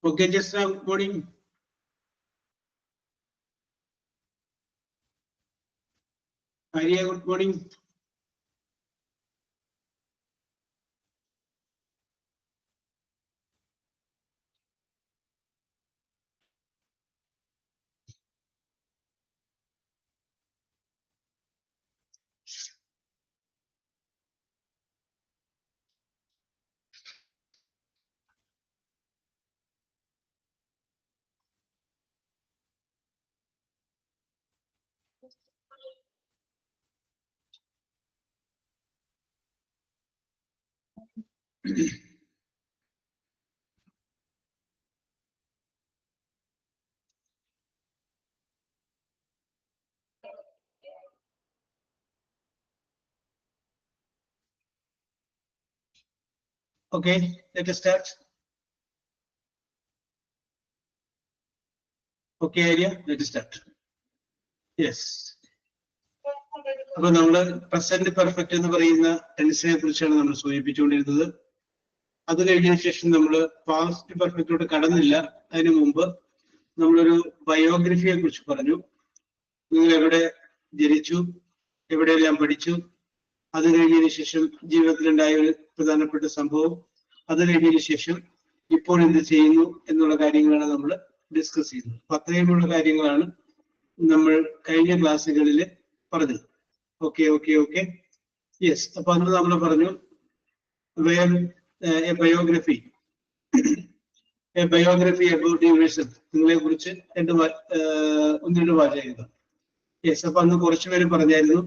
Okay, just now, good morning. Arya, good morning. Okay, let us start. Okay, Arya, let us start. Yes. അപ്പോൾ നമ്മൾ present perfect എന്ന് പറയുന്ന ടെൻസിനെ കുറിച്ചാണ് നമ്മൾ സൂചിപ്പിച്ചുകൊണ്ടിരുന്നത്. അത് കഴിഞ്ഞതിന് ശേഷം നമ്മൾ പാസ്റ്റ് പെർഫെക്റ്റോട് കടന്നില്ല. അതിനു മുമ്പ് നമ്മളൊരു ബയോഗ്രഫിയെ കുറിച്ച് പറഞ്ഞു. നിങ്ങൾ എവിടെ ജനിച്ചു, എവിടെയെല്ലാം പഠിച്ചു, അത് കഴിഞ്ഞതിന് ശേഷം ജീവിതത്തിലുണ്ടായ ഒരു പ്രധാനപ്പെട്ട സംഭവം, അത് കഴിഞ്ഞതിന് ശേഷം ഇപ്പോൾ എന്ത് ചെയ്യുന്നു എന്നുള്ള കാര്യങ്ങളാണ് നമ്മൾ ഡിസ്കസ് ചെയ്യുന്നത്. അപ്പൊ അത്രയുമുള്ള കാര്യങ്ങളാണ് നമ്മൾ കഴിഞ്ഞ ക്ലാസ്സുകളിൽ പറഞ്ഞത്. Okay okay okay yes. അപ്പൊ അന്ന് നമ്മൾ പറഞ്ഞു ബയോഗ്രഫി അബൌട്ട് യൂണിവേഴ്സൽ, നിങ്ങളെ കുറിച്ച് ഒന്ന് രണ്ട് വാചകം. യെസ്. അപ്പൊ അന്ന് കുറച്ചുപേര് പറഞ്ഞായിരുന്നു.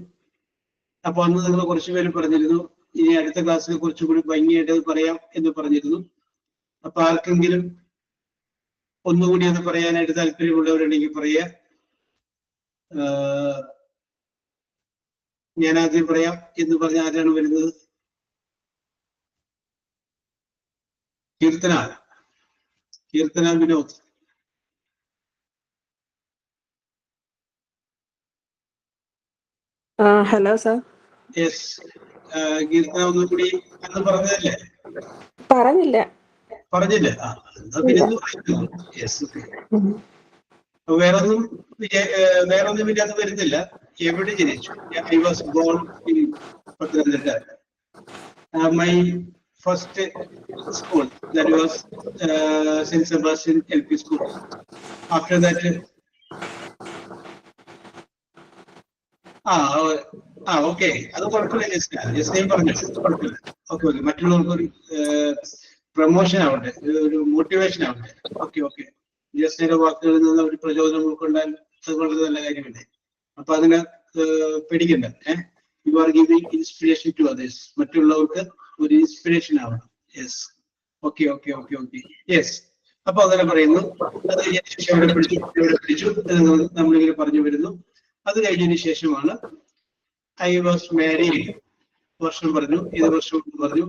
അപ്പൊ അന്ന് നിങ്ങൾ കുറച്ചുപേര് പറഞ്ഞിരുന്നു ഇനി അടുത്ത ക്ലാസ്സിൽ കുറച്ചുകൂടി ഭംഗിയായിട്ട് പറയാം എന്ന് പറഞ്ഞിരുന്നു. അപ്പൊ ആർക്കെങ്കിലും ഒന്നുകൂടി അത് പറയാനായിട്ട് താല്പര്യമുള്ളവരുണ്ടെങ്കിൽ പറയാ. ഞാൻ ആദ്യം പറയാം എന്ന് പറഞ്ഞ ആരാണ് വരുന്നത്? Keerthana Vinod. Hello sir. Yes. Keerthana ഒന്നുകൂടി അന്ന് പറഞ്ഞതല്ലേ? പറഞ്ഞില്ലേ? വേറൊന്നും പിന്നെ അത് വരുന്നില്ല. എവിടെ ജനിച്ചു? I was born in Pathanamthitta. My first school that was saint Sebastian LP school. After that okay, അത് കുഴപ്പമില്ല. ജസ്റ്റ് പറഞ്ഞു, കുഴപ്പമില്ല. ഓക്കെ ഓക്കെ, മറ്റുള്ളവർക്ക് പ്രൊമോഷൻ ആവട്ടെ, ഒരു മോട്ടിവേഷൻ ആവട്ടെ. ഓക്കെ ഓക്കെ, ജസ്റ്റിന്റെ വാക്കുകളിൽ നിന്ന് ഒരു പ്രചോദനം ഉൾക്കൊണ്ടാൽ അത് വളരെ നല്ല കാര്യമല്ലേ. അപ്പൊ അതിന് പേടിക്കണ്ട. You are giving inspiration to others. മറ്റുള്ളവർക്ക് ഒരു ഇൻസ്പിറേഷൻ ആവണം. Yes. Okay okay okay okay yes. അപ്പൊ അങ്ങനെ പറയുന്നു. അത് എവിടെ പിടിച്ചു നമ്മളിങ്ങനെ പറഞ്ഞു വരുന്നു. അത് കഴിഞ്ഞതിന് ശേഷമാണ് ഐ വാസ് മാരീഡ്. വർഷം പറഞ്ഞു, ഏത് വർഷം പറഞ്ഞു.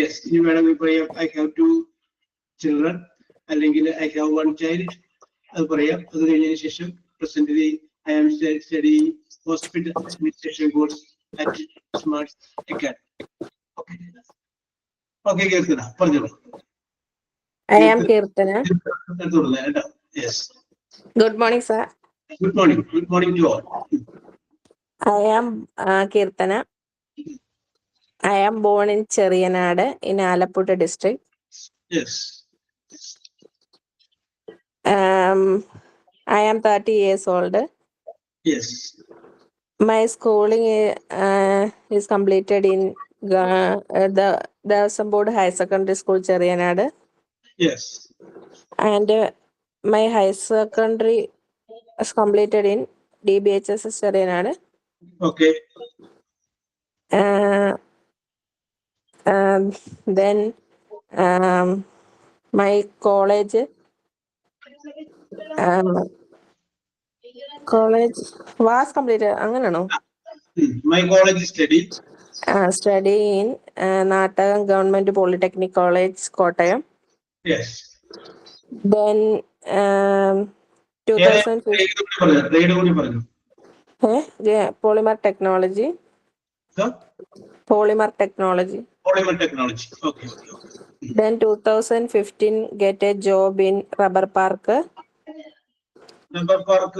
യെസ്. ഇനി വേണമെങ്കിൽ പറയാം ഐ ഹാവ് 2 children അല്ലെങ്കിൽ ഐ ഹാവ് 1 child. അത് പറയാം. അത് കഴിഞ്ഞതിന് ശേഷം presently I am studying hospital administration course at Smart Academy. Okay okay Keerthana പറഞ്ഞോളൂ. I am Kirtana. Yes. Good morning, sir. Good morning. Good morning to all. I am Kirtana. I am born in Cheriyanad in Alappuzha district. Yes. I am 30 years old. Yes. My schooling is completed in the Devasambod High Secondary School, Cheriyanad. Yes. And my high secondary is completed in DBHS Cheriyanad. Okay. Then my college was completed. Anganaano? My college study. Study in Natagam Government Polytechnic College, Kottayam. Yes. Then 2015 Polymer Technology. Sir? Polymer technology. Polymer technology. Okay. Then 2015 get a job in Rubber Park, Number Park,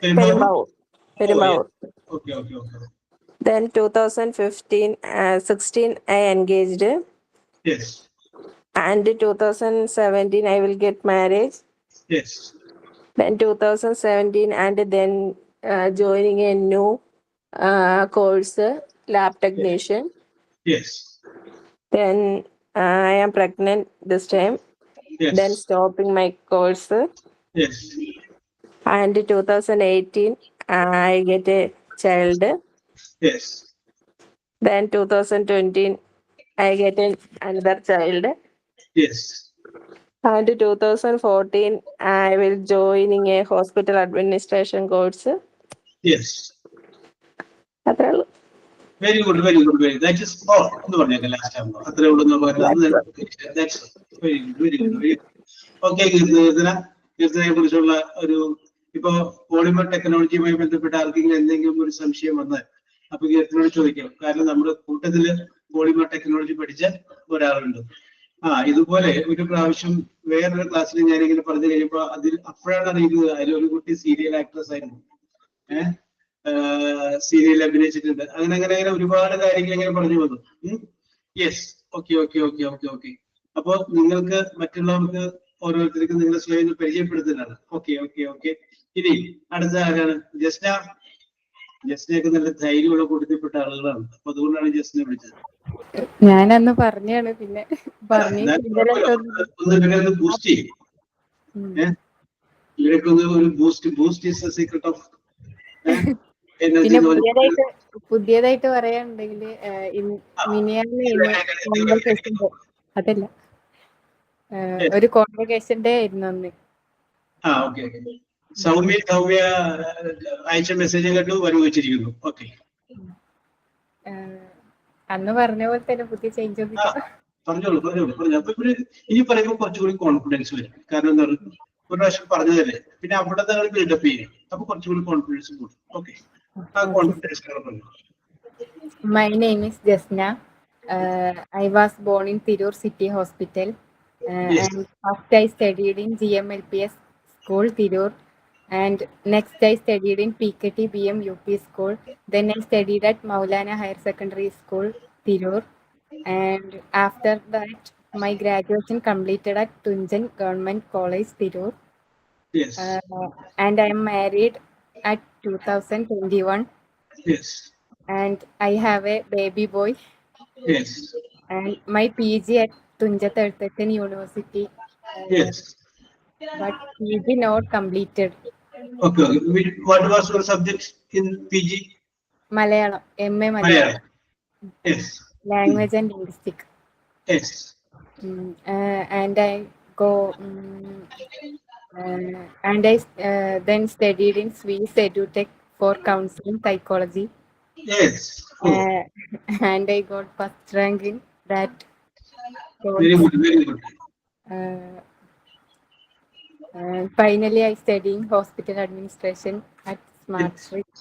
Perumbavoor. Perumbavoor. Okay. Then 2015, 16 I engaged, Yes. and 2017 I will get married. Yes. Then 2017 and then joining a new course, lab technician. Yes. Then I am pregnant this time. Yes. Then stopping my course. Yes. And 2018 I get a child. Yes. Then 2020 I get another child. Yes. And 2014 I will joining a hospital administration course. Yes. അത്രേ ഉള്ളൂ. Very good. That is all. എന്ന് പറഞ്ഞേക്കാം last time. അത്രേ ഉള്ളൂ എന്ന് പറഞ്ഞാൽ that's very good. Okay, കീർത്തനയെ കുറിച്ചുള്ള ഒരു ഇപ്പൊ പോളിമർ ടെക്നോളജിയുമായി ബന്ധപ്പെട്ട ആർക്കെങ്കിലും എന്തെങ്കിലും ഒരു സംശയം വന്നാൽ അപ്പൊ കീർത്തനോട് ചോദിക്കാം. കാരണം നമ്മുടെ കൂട്ടത്തില് പോളിമർ ടെക്നോളജി പഠിച്ച ഒരാളുണ്ട്. ഇതുപോലെ ഒരു പ്രാവശ്യം വേറൊരു ക്ലാസ്സിൽ ഞാനിങ്ങനെ പറഞ്ഞു കഴിയുമ്പോ അപ്പോഴാണ് അറിയുന്നത് അതിലൊരു കുട്ടി സീരിയൽ ആക്ട്രസ് ആയിരുന്നു. സീരിയൽ അഭിനയിച്ചിട്ടുണ്ട്. അങ്ങനെ ഒരുപാട് കാര്യങ്ങൾ ഇങ്ങനെ പറഞ്ഞു വന്നു. Yes, okay. അപ്പൊ നിങ്ങൾക്ക് മറ്റുള്ളവർക്ക് ഓരോരുത്തർക്കും നിങ്ങൾ സ്വയം പരിചയപ്പെടുത്തുന്നതാണ്. ഓക്കെ. ഇനി അടുത്ത ആരാണ്? ജസ്നയൊക്കെ നല്ല ധൈര്യമുള്ള കൂട്ടത്തിൽപ്പെട്ട ആളുകളാണ്. അപ്പൊ അതുകൊണ്ടാണ് ജസ്നെ വിളിച്ചത്. ഞാനന്ന് പറഞ്ഞാണ് പിന്നെ ഒന്ന് ബൂസ്റ്റ് ചെയ്യും. ഇവരൊക്കെ ഒരു boost is the secret of പിന്നെ പുതിയതായിട്ട് പറയാനുണ്ടെങ്കിൽ അതല്ല ഒരു കോൺവെക്കേഷന്റെ ആയിരുന്നു അന്ന്. സൗമ്യ അയച്ച മെസ്സേജ് കണ്ടു വരുവച്ചിരിക്കുന്നു. ഓക്കെ, അന്ന് പറഞ്ഞ പോലെ തന്നെ പുതിയ ചേഞ്ച് പറഞ്ഞോളൂ. അപ്പൊ ഇനി പറയുമ്പോൾ കുറച്ചുകൂടി കോൺഫിഡൻസ് വരും. കാരണം എന്താണ്, ഒരു പ്രാവശ്യം പറഞ്ഞതല്ലേ, പിന്നെ അവിടെ തന്നെ ബിൽഡപ്പ് ചെയ്യും. അപ്പൊ കുറച്ചുകൂടി കോൺഫിഡൻസ് കൂടും. ഓക്കെ, ആ കോൺഫിഡൻസ് പറഞ്ഞു. My name is Jasna. I was born in Tirur City Hospital. Yes. And first I studied in GMLPS School, Tirur. And next I studied in PKT BM UP School. Then I studied at Maulana Higher Secondary School, Tirur. And after that, my graduation completed at Tunjan Government College, Tirur. Yes. And I am married at 2021. Yes. And I have a baby boy. Yes. And my PG at Tunjat Earthen University. Yes. But PG not completed. Okay. What was your subject in PG? Malayalam, MA Malayalam. Yes. Language and Linguistics. Yes. And I go and I then studied in Swiss EduTech for counseling psychology. Yes. And I got first rank in that. Very good. And finally, I studied in hospital administration at Smart Street.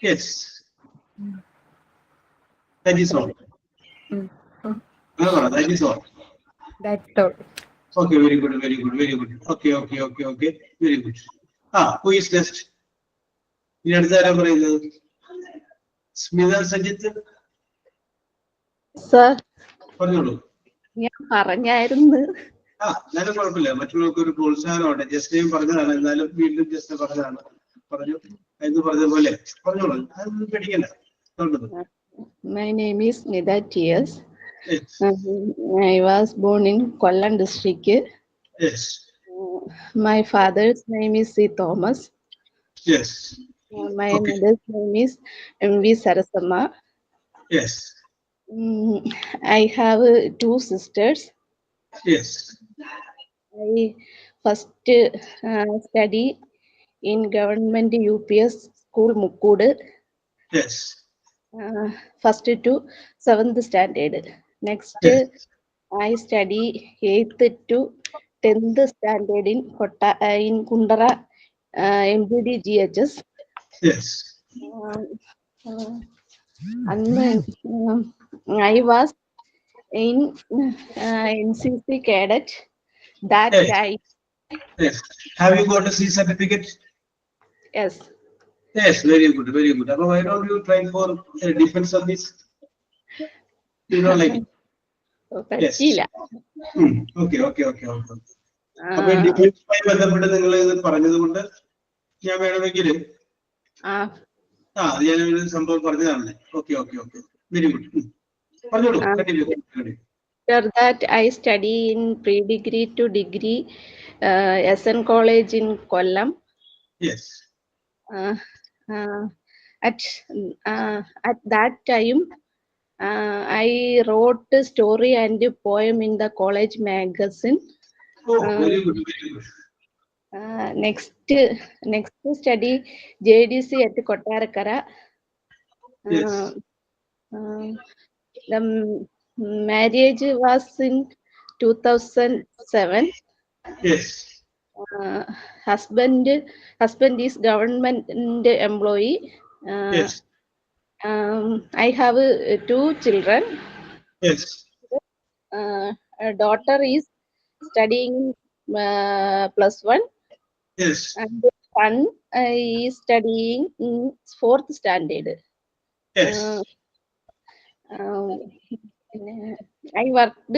Yes. That is all. That is all. That's all. Okay, very good. Okay. Very good. Who is next? ഇനി അടുത്ത ആരാ പറയുന്നത്? Smitha Sajith sir, പറഞ്ഞോളൂ. ഞാൻ പറഞ്ഞായിരുന്നു. എന്നാലും കുഴപ്പമില്ല, മറ്റുള്ളവർക്ക് ഒരു പ്രോത്സാഹനമുണ്ട്. ജസ്റ്റിനെയും പറഞ്ഞതാണ്, എന്നാലും വീണ്ടും ജസ്റ്റ് പറഞ്ഞതാണ്. പറഞ്ഞു എന്ന് പറഞ്ഞതുപോലെ പറഞ്ഞോളൂ, അതൊന്നും പേടിക്കണ്ട. My name is Nida T.S. I was born in Kollam district. Yes. My father's name is C. Thomas. Yes. My mother's name is M.V. Sarasamma. Yes. I have two sisters. Yes. I first study in government UPS school Mukkudu. Yes. First to 7th standard. Next, yes. I study 8th to 10th standard in Kundara MGD GHS. Yes. I was in NCC cadet that Yes. time. Yes. Have you got a C certificate? Yes. Yes, very good, very good. But why don't you try for defense service? You don't like it? Yes. പറ്റിയില്ല. Okay, okay, okay, okay. അപ്പൊ ഡിഫൻസുമായി ബന്ധപ്പെട്ട് നിങ്ങൾ ഇത് പറഞ്ഞത് കൊണ്ട് ഞാൻ വേണമെങ്കിൽ അത് ഞാനൊരു സംഭവം പറഞ്ഞതാണല്ലേ. Okay okay okay, very good. പറഞ്ഞോളൂ, continue. After that, I study in pre-degree to degree SN College in Kollam. Yes. At that time, I wrote a story and a poem in the college magazine. Oh, very good, very good. Next study JDC at Kottarakara. Yes. The marriage was in 2007. Yes. Husband is government employee. Yes. I have 2 children. Yes. A daughter is studying +1. Yes. And the son is studying in 4th standard. Yes. I worked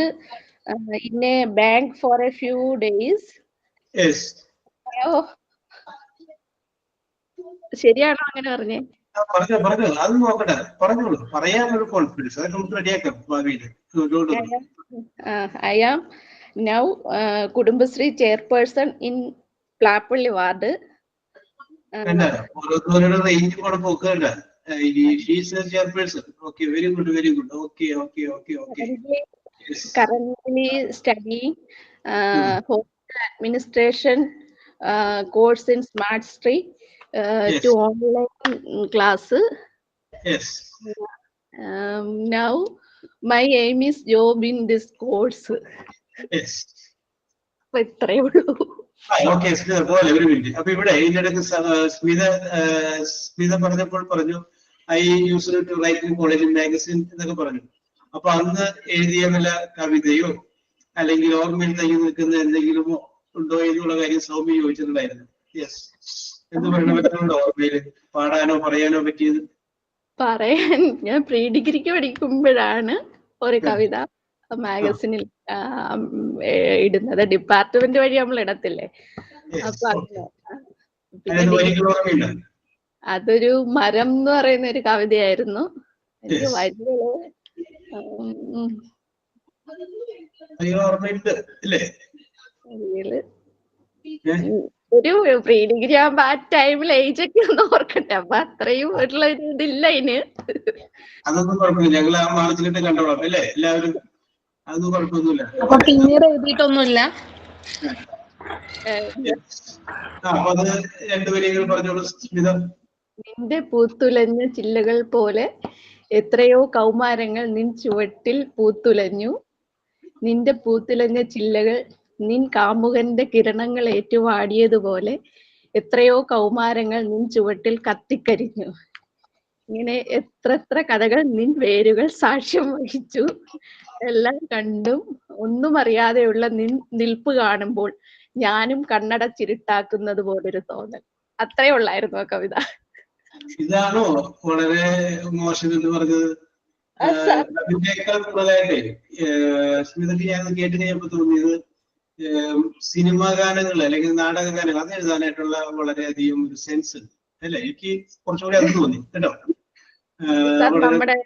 in a bank for a few days. Yes. ശരിയാണോ അങ്ങനെ പറഞ്ഞേ? പറഞ്ഞോ, അത് നോക്കട്ടെ, പറഞ്ഞോളൂ. പറയാനൊരു confidence, അതൊക്കെ നമുക്ക് റെഡിയാക്കാം ഭാവിയിൽ. I am now Kudumbashree chairperson in Plappalli ward. ഓരോരുത്തരുടെ റേഞ്ച് കൂടെ പോക്കണ്ട. Chairperson. Okay, very good, very good. Okay, okay, okay, okay. Currently studying hotel administration course in Smart Street to online class. Yes. Now my aim is job in this course. Yes. അപ്പൊ ഇത്രയേ ഉള്ളൂ. Okay, Smitha പോലെ ഒരു minute. അപ്പൊ ഇവിടെ ഇതിനിടയ്ക്ക് സ്മിത പറഞ്ഞപ്പോൾ പറഞ്ഞു I use to write in college magazine എന്നൊക്കെ പറഞ്ഞു. അപ്പൊ അന്ന് എഴുതിയ വല്ല കവിതയോ അല്ലെങ്കിൽ ഓർമ്മയിൽ തങ്ങി നിൽക്കുന്ന എന്തെങ്കിലും ഉണ്ടോ എന്നുള്ള കാര്യം സൗമ്യ ചോദിച്ചിട്ടുണ്ടായിരുന്നു. യെസ്, എന്ത് പറയണോ ഓർമ്മയില് പാടാനോ പറയാനോ പറ്റിയത്? പറയാൻ ഞാൻ പ്രീ ഡിഗ്രിക്ക് പഠിക്കുമ്പോഴാണ് ഒരു കവിത മാഗസിനിൽ ഇടുന്നത്. ഡിപ്പാർട്ട്മെന്റ് വഴി നമ്മൾ ഇടത്തില്ലേ. അപ്പൊ അതൊരു മരം എന്ന് പറയുന്ന ഒരു കവിതയായിരുന്നു. എനിക്ക് വരികള് ഒരു പ്രീ ഡിഗ്രി ആകുമ്പോ ആ ടൈമിൽ ഏജ് ഒക്കെ ഒന്ന് ഓർക്കട്ടെ. അപ്പൊ അത്രയും ഉള്ള ഒരു ഇതില്ല അതിന്. അതൊന്നും കുഴപ്പമില്ല, ഞങ്ങൾ ആ മാർച്ചിലിട്ട് കണ്ടോളാം അല്ലേ എല്ലാവരും. അതൊന്നും കുഴപ്പമൊന്നുമില്ല. അപ്പൊ പിന്നീട് എഴുതിയിട്ടൊന്നുമില്ല. അപ്പൊ അത് രണ്ടുപേരെങ്കിലും പറഞ്ഞോളൂ സ്മിത. നിന്റെ പൂത്തുലഞ്ഞ ചില്ലകൾ പോലെ എത്രയോ കൗമാരങ്ങൾ നിൻ ചുവട്ടിൽ പൂത്തുലഞ്ഞു. നിന്റെ പൂത്തുലഞ്ഞ ചില്ലകൾ നിൻ കാമുകന്റെ കിരണങ്ങൾ ഏറ്റുവാടിയതുപോലെ എത്രയോ കൗമാരങ്ങൾ നിൻ ചുവട്ടിൽ കത്തിക്കരിഞ്ഞു. ഇങ്ങനെ എത്ര കഥകൾ നിൻ വേരുകൾ സാക്ഷ്യം വഹിച്ചു. എല്ലാം കണ്ടും ഒന്നും അറിയാതെയുള്ള നിൻ നിൽപ്പ് കാണുമ്പോൾ ഞാനും കണ്ണടച്ചിരുട്ടാക്കുന്നത് പോലൊരു തോന്നൽ. അത്രേ ഉള്ളായിരുന്നു ആ കവിത. ഇതാണോ വളരെ മോശം എന്ന് പറഞ്ഞത്? അതിനേക്കാൾ കൂടുതലായിട്ടേ സ്മിതയ്ക്ക് ഞാൻ കേട്ട് കഴിഞ്ഞപ്പോ തോന്നിയത് സിനിമാ ഗാനങ്ങൾ അല്ലെങ്കിൽ നാടക ഗാനങ്ങൾ അത് എഴുതാനായിട്ടുള്ള വളരെയധികം ഒരു സെൻസ് ഉണ്ട് അല്ലെ? എനിക്ക് കുറച്ചുകൂടി അത് തോന്നി കേട്ടോ. നമ്മുടെ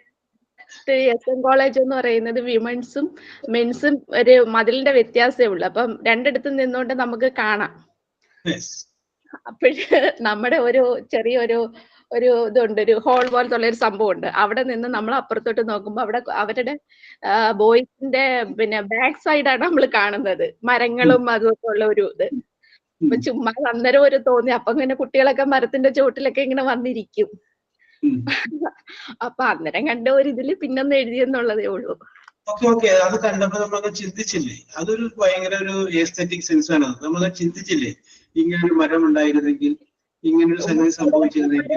SN കോളേജ് എന്ന് പറയുന്നത് വിമൻസും മെൻസും ഒരു മതിലിന്റെ വ്യത്യാസമേ ഉള്ളൂ. അപ്പം രണ്ടിടത്തും നിന്നുകൊണ്ട് നമുക്ക് കാണാം. അപ്പോഴ് നമ്മുടെ ഒരു ചെറിയൊരു ഇതുണ്ട്, ഒരു ഹോൾ പോലത്തെ ഉള്ള ഒരു സംഭവം ഉണ്ട്. അവിടെ നിന്ന് നമ്മൾ അപ്പുറത്തോട്ട് നോക്കുമ്പോൾ അവിടെ അവരുടെ ബോയ്സിന്റെ പിന്നെ ബാക്ക് സൈഡാണ് നമ്മൾ കാണുന്നത്, മരങ്ങളും അതുമൊക്കെ ഉള്ള ഒരു ഇത്. അപ്പൊ ചുമ്മാ അന്നേരം ഒരു തോന്നി. അപ്പൊ ഇങ്ങനെ കുട്ടികളൊക്കെ മരത്തിന്റെ ചുവട്ടിലൊക്കെ ഇങ്ങനെ വന്നിരിക്കും. അപ്പൊ അന്നേരം കണ്ട ഒരു ഇതില് പിന്നൊന്ന് എഴുതിയെന്നുള്ളതേ ഉള്ളൂ. അത് കണ്ടപ്പോ നമ്മളൊക്കെ ചിന്തിച്ചില്ലേ, അതൊരു ഭയങ്കര ഒരു എസ്തെറ്റിക് സെൻസ് ആണ്. നമ്മളെ ചിന്തിച്ചില്ലേ ഇങ്ങനെ ഒരു മരം ഉണ്ടായിരുന്നെങ്കിൽ ഇങ്ങനൊരു സംഗതി സംഭവിച്ചിരുന്നെങ്കിൽ.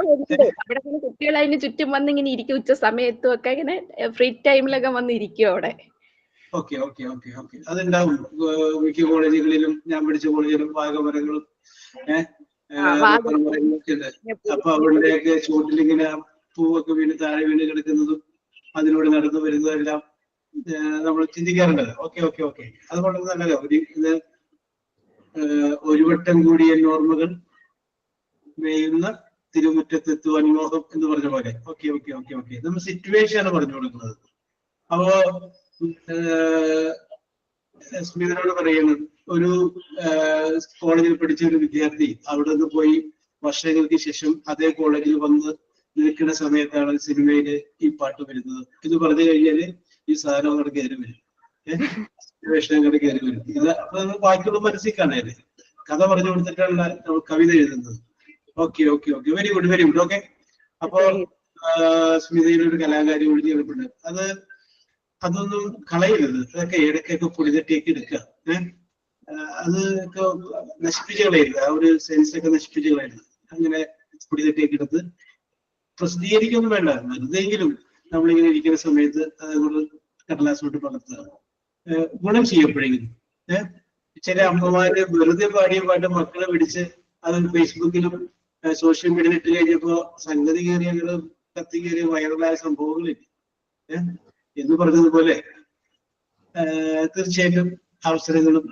അവിടെ കുട്ടികൾ അതിന് ചുറ്റും വന്ന് ഇങ്ങനെ ഇരിക്കും, ഉച്ച സമയത്തും ഒക്കെ ഇങ്ങനെ ഫ്രീ ടൈമിലൊക്കെ വന്ന് ഇരിക്കും അവിടെ. ഓക്കെ ഓക്കെ ഓക്കെ ഓക്കെ അതുണ്ടാവും. മിക്ക കോളേജുകളിലും, ഞാൻ പഠിച്ച കോളേജിലും വാഗമരങ്ങളും മരങ്ങളൊക്കെ ഉണ്ട്. അപ്പൊ അവരുടെയൊക്കെ ചുവട്ടിലിങ്ങനെ പൂവൊക്കെ വീണ് താഴെ വീണ് കിടക്കുന്നതും അതിലൂടെ നടന്നു വരുന്നതും എല്ലാം നമ്മൾ ചിന്തിക്കാറുണ്ട്. ഓക്കെ ഓക്കെ ഓക്കെ അത് വളരെ നല്ലതാ. ഇത് ഒരു വട്ടം കൂടിയ ഓർമ്മകൾ മേയുന്ന തിരുമുറ്റത്തെത്തുവാൻ മോഹം എന്ന് പറഞ്ഞ പോലെ. ഓക്കെ ഓക്കെ ഓക്കെ ഓക്കെ നമ്മൾ സിറ്റുവേഷൻ ആണ് പറഞ്ഞു കൊടുക്കുന്നത്. അപ്പോ സ്മിതനോട് പറയുന്നത്, ഒരു കോളേജിൽ പഠിച്ച ഒരു വിദ്യാർത്ഥി അവിടെ നിന്ന് പോയി വർഷങ്ങൾക്ക് ശേഷം അതേ കോളേജിൽ വന്ന് നിൽക്കുന്ന സമയത്താണ് സിനിമയില് ഈ പാട്ട് വരുന്നത്. ഇത് പറഞ്ഞു കഴിഞ്ഞാല് ഈ സാധനം അങ്ങോട്ട് കയറി വരും, സിറ്റുവേഷൻ അങ്ങോട്ട് കയറി വരും. ഇത് അപ്പൊ നമ്മൾ ബാക്കിയുള്ള മനസ്സിൽ കാണാല്ലേ, കഥ പറഞ്ഞു കൊടുത്തിട്ടാണ് നമ്മൾ കവിത എഴുതുന്നത്. Okay okay okay very good very good. Okay അപ്പോ സ്മിതയിലൊരു കലാകാരി ഒഴിഞ്ഞു കിടപ്പുണ്ട്. അതൊന്നും കളയരുത്. അതൊക്കെ ഇടയ്ക്കൊക്കെ പൊടിതട്ടിയൊക്കെ എടുക്കുക. അതൊക്കെ നശിപ്പിച്ച് കളയരുത്. ആ ഒരു സെൻസ് ഒക്കെ നശിപ്പിച്ച് കളയരുത്. അങ്ങനെ പൊടിതട്ടിയൊക്കെ എടുത്ത് പ്രസിദ്ധീകരിക്കൊന്നും വേണ്ട, വെറുതെങ്കിലും നമ്മളിങ്ങനെ ഇരിക്കുന്ന സമയത്ത് അതുകൊണ്ട് കടലാസോട്ട് പകർത്തുക. ഗുണം ചെയ്യപ്പോഴെങ്കിലും. ചില അമ്മമാര് വെറുതെ പാടിയ പാട്ട് മക്കളെ പിടിച്ച് അത് ഫേസ്ബുക്കിലും സോഷ്യൽ മീഡിയയിൽ ഇട്ട് കഴിഞ്ഞപ്പോ സംഗതി കയറിയ കത്തി കയറിയ വൈറലായ സംഭവങ്ങളില്ല. എന്ന് പറഞ്ഞതുപോലെ തീർച്ചയായിട്ടും അവസരങ്ങളും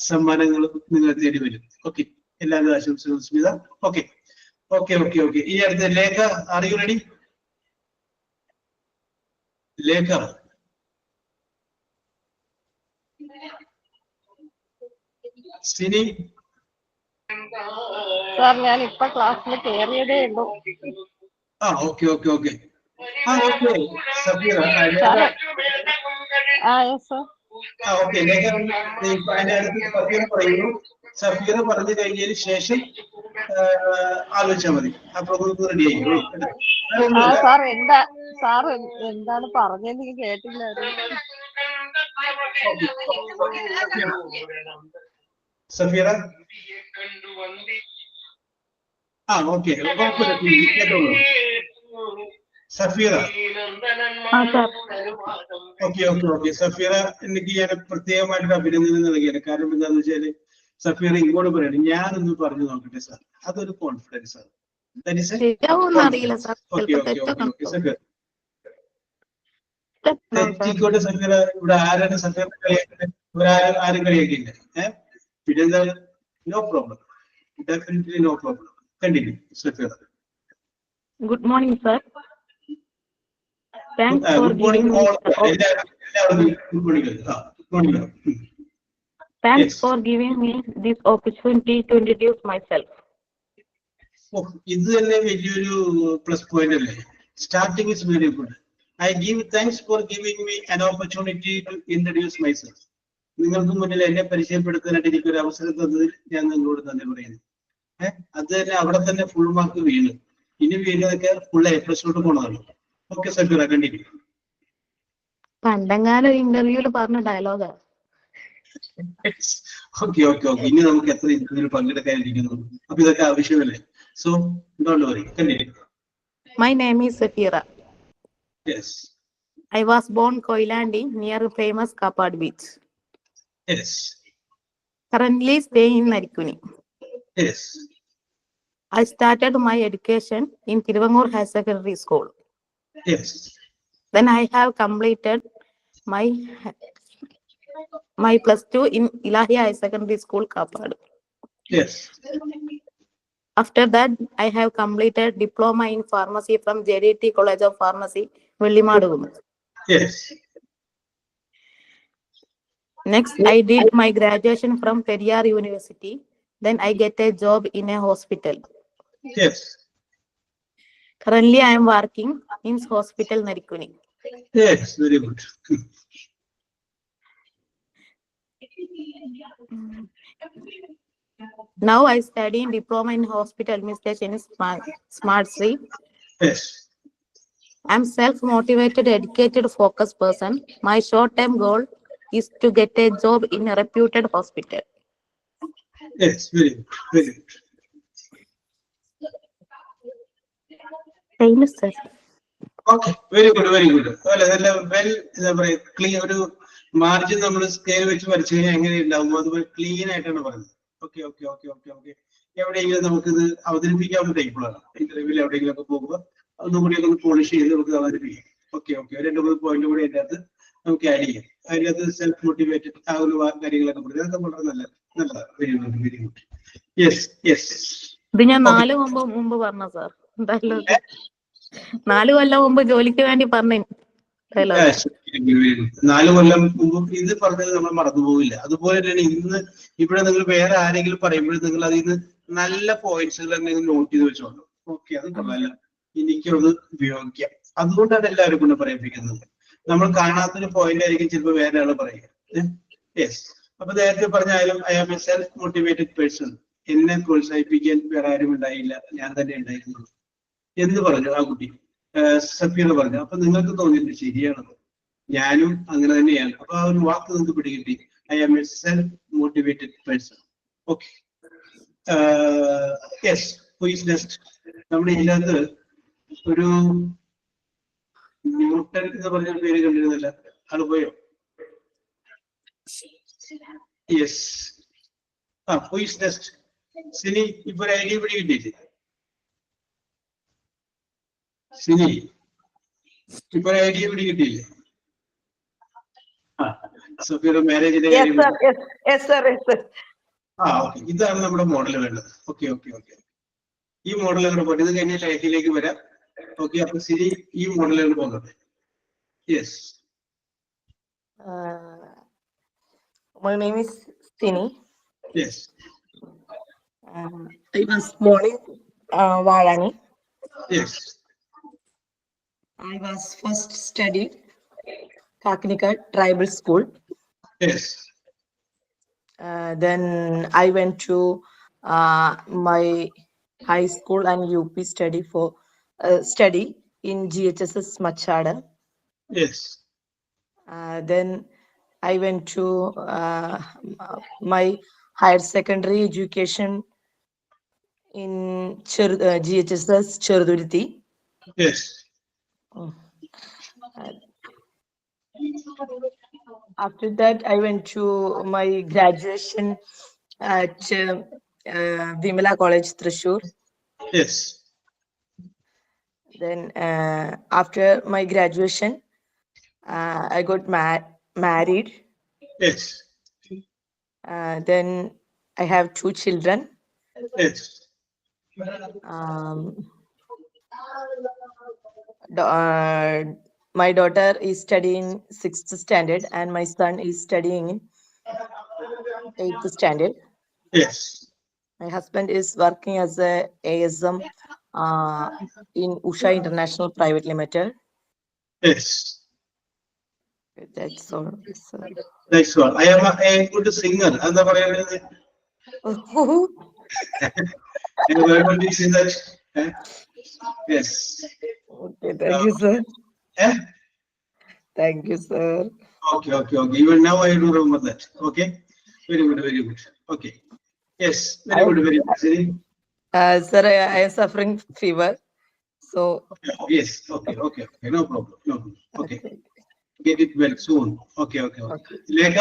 സമ്മാനങ്ങളും നിങ്ങളെ തേടി വരും. ഓക്കെ എല്ലാവരും ആശംസകളും Smitha. Okay okay okay okay ഈ അടുത്ത Lekha, are you ready? Lekha Sini. Sir ഞാൻ ഇപ്പൊ ക്ലാസ്സിൽ കയറിയതേ ഉള്ളൂ. Okay okay okay okay Safeera. Okay Lekha അതിന്റെ അടുത്ത് സഫീറ പറയുന്നു. സഫീറ പറഞ്ഞു കഴിഞ്ഞതിന് ശേഷം ആലോചിച്ചാൽ മതി. അപ്പൊ റെഡി ആയി. സാർ എന്താണ് പറഞ്ഞതെന്ന് കേട്ടില്ല. Safeera okay Safeera okay okay okay Safeera എനിക്ക് ഞാൻ പ്രത്യേകമായിട്ട് അഭിനന്ദനം നൽകിയാണ്. കാരണം എന്താന്ന് വെച്ചാല് സഫീറ ഇങ്ങോട്ട് പറയണം, ഞാനൊന്ന് പറഞ്ഞു നോക്കട്ടെ സാർ. അതൊരു കോൺഫിഡൻസ് ആണ്. തെറ്റിക്കോട്ടെ സഫീറ. ഇവിടെ ആരാണ് സഫീറ കളിയാക്കുന്നത്? ഇവിടെ ആരും കളിയാക്കിയില്ല. പിന്നെന്താ? No problem, definitely no problem. Continue Safeera. Good morning sir. Thanks for giving me this opportunity to introduce myself. ഇത് തന്നെ വലിയൊരു പ്ലസ് പോയിന്റ് അല്ലേ? Starting is very good. I give thanks for giving me an opportunity to introduce myself. നിങ്ങൾക്ക് മുന്നിൽ എന്നെ പരിചയപ്പെടുത്താനായിട്ട് എനിക്കൊരു അവസരം തന്നതിൽ ഞാൻ നിങ്ങളോട് നന്ദി പറയുന്നു. അത് തന്നെ അവിടെ തന്നെ ഫുൾ മാർക്ക് വീണു. ഇനി വീണതൊക്കെ ഫുൾ എ പ്ലസിലോട്ട് പോണതാണ്. Okay Safeera continue. പണ്ടങ്ങാനും ഇന്റർവ്യൂല് പറഞ്ഞ ഡയലോഗാ. ഓക്കെ ഓക്കെ ഓക്കെ ഇനി നമുക്ക് എത്ര ഇന്റർവ്യൂവിൽ പങ്കെടുക്കാനിരിക്കുന്നു. അപ്പൊ ഇതൊക്കെ ആവശ്യമല്ലേ? So don't worry, continue. My name is Safira. Yes. I was born Koilandi near famous Kapad Beach. Yes. Currently staying in Narikuni. Yes. I started my education in Tiruvangur Higher Secondary School. Yes. Then I have completed my plus 2 in Ilahi Higher Secondary School, Kapad. Yes. After that, I have completed diploma in pharmacy from JDT College of Pharmacy, Vellimadugum. Yes. Next, I did my graduation from Periyar University. Then I get a job in a hospital. Yes. Currently, I am working in hospital Narikuni. Yes, very good. Now I study in diploma in hospital administration in Smart Street. Yes. I am self-motivated, dedicated, focused person. My short-term goal is to get a job in a reputed hospital. Yes, very good, very good. Famous, sir. Okay, very good, very good. Well എന്താ പറയാ clean ഒരു margin നമ്മൾ scale വെച്ച് വരച്ചു കഴിഞ്ഞാൽ എങ്ങനെ ഉണ്ടാവും അതുപോലെ ക്ലീൻ ആയിട്ടാണ് പറയുന്നത്. Okay okay okay okay okay. എവിടെയെങ്കിലും നമുക്കിത് അവതരിപ്പിക്കാവുന്ന ടൈപ്പിലാണ്. ഇന്റർവ്യൂവിൽ എവിടെയെങ്കിലും ഒക്കെ പോകുമ്പോൾ ഒന്നും കൂടി ഒന്ന് പോളിഷ് ചെയ്ത് നമുക്ക് അവതരിപ്പിക്കാം. Okay okay. 2-3 പോയിന്റ് കൂടി അതിൻ്റെ അകത്ത് നമുക്ക് ആഡ് ചെയ്യാം. അതിൻ്റെ അകത്ത് സെൽഫ് മോട്ടിവേറ്റഡ് ആ ഒരു കാര്യങ്ങളൊക്കെ കൊടുക്കുക. അതൊക്കെ വളരെ നല്ലതാണ്. Very good, very good. Yes yes. ഇത് ഞാൻ 4 മുമ്പ് പറഞ്ഞ സാർ ഡയലോഗ്. 4 കൊല്ലം മുമ്പ് ജോലിക്ക് വേണ്ടി പറഞ്ഞു ഡയലോഗ്. 4 കൊല്ലം മുമ്പ് ഇത് പറഞ്ഞത് നമ്മൾ മറന്നുപോകില്ല. അതുപോലെ തന്നെ ഇന്ന് ഇവിടെ നിങ്ങൾ വേറെ ആരെങ്കിലും പറയുമ്പോൾ നിങ്ങൾ അതിൽ നിന്ന് നല്ല പോയിന്റ്സുകൾ തന്നെ നോട്ട് ചെയ്ത് വെച്ചോളൂ. ഓക്കെ, അത് കൊള്ളാല്ല, എനിക്കത് ഉപയോഗിക്കാം. അതുകൊണ്ടാണ് എല്ലാവരും കൊണ്ട് പറയിപ്പിക്കുന്നത്. നമ്മൾ കാണാത്തൊരു പോയിന്റ് ആയിരിക്കും ചിലപ്പോൾ വേറെ ആൾ പറയുക. യെസ്. അപ്പൊ നേരത്തെ പറഞ്ഞാലും I am a self motivated person. എന്നെ പ്രോത്സാഹിപ്പിക്കാൻ വേറെ ആരും ഉണ്ടായില്ല, ഞാൻ തന്നെ ഉണ്ടായിരുന്നു എന്ന് പറഞ്ഞു ആ കുട്ടി. സഫീർ പറഞ്ഞു. അപ്പൊ നിങ്ങൾക്ക് തോന്നിയിട്ടുണ്ട് ശരിയാണത്, ഞാനും അങ്ങനെ തന്നെയാണ്. അപ്പൊ ആ ഒരു വാക്ക് നിങ്ങൾക്ക് പിടികിട്ടി. I am a self motivated person. Okay. Yes, who is next? നമ്മുടെ ഇതിനകത്ത് ഒരു ന്യൂട്ടൺ എന്ന് പറഞ്ഞ പേര് കണ്ടിരുന്നില്ല, ആള് പോയോ? Yes. Who is next? Sini, ഇപ്പൊ ഒരു ഐഡിയ പിടികിട്ടില്ലേ? സിനി, ഇപ്പൊ ഒരു ഐഡിയ പിടികിട്ടില്ലേ? സഫീർ മാരേജിന്റെ കാര്യം. ഓക്കെ, ഇതാണ് നമ്മുടെ മോഡൽ വേണ്ടത്. Okay okay okay. ഈ മോഡൽ കൂടെ പോട്ടെ, ഇത് കഴിഞ്ഞ ടൈറ്റിലേക്ക് വരാം. ഓക്കെ, അപ്പൊ സിനി ഈ മോഡലുകൾ പോകട്ടെ. Yes. My name is Sini. Yes. I was born in Valani. Yes. I was first studied Kaknikad Tribal School. Yes. Then I went to my high school and UP study in GHSS Machada. Yes. Then I went to my higher secondary education in GHSS Cherdurthi. Yes. After that, I went to my graduation at Vimala College, Thrissur. Yes. Then after my graduation, I got married. Yes. Then I have 2 children. Yes. My daughter is studying 6th standard and my son is studying in 8th standard. Yes. My husband is working as a ASM in Usha International Private Limited. Yes. That's all. So. Next one. I am a good singer. എന്താ പറയുന്നത്? Everybody see that? Yes. Okay, thank you, sir. Eh? Thank you, sir. Okay, okay, okay. Even now I do remember that. Okay. Very good, very good. Okay. Yes, very good, very good. Siri? Sir, I am suffering fever. So. Yes. Okay, okay, okay. No problem. No problem. Okay. Get it well soon. Okay, okay, okay. Lekha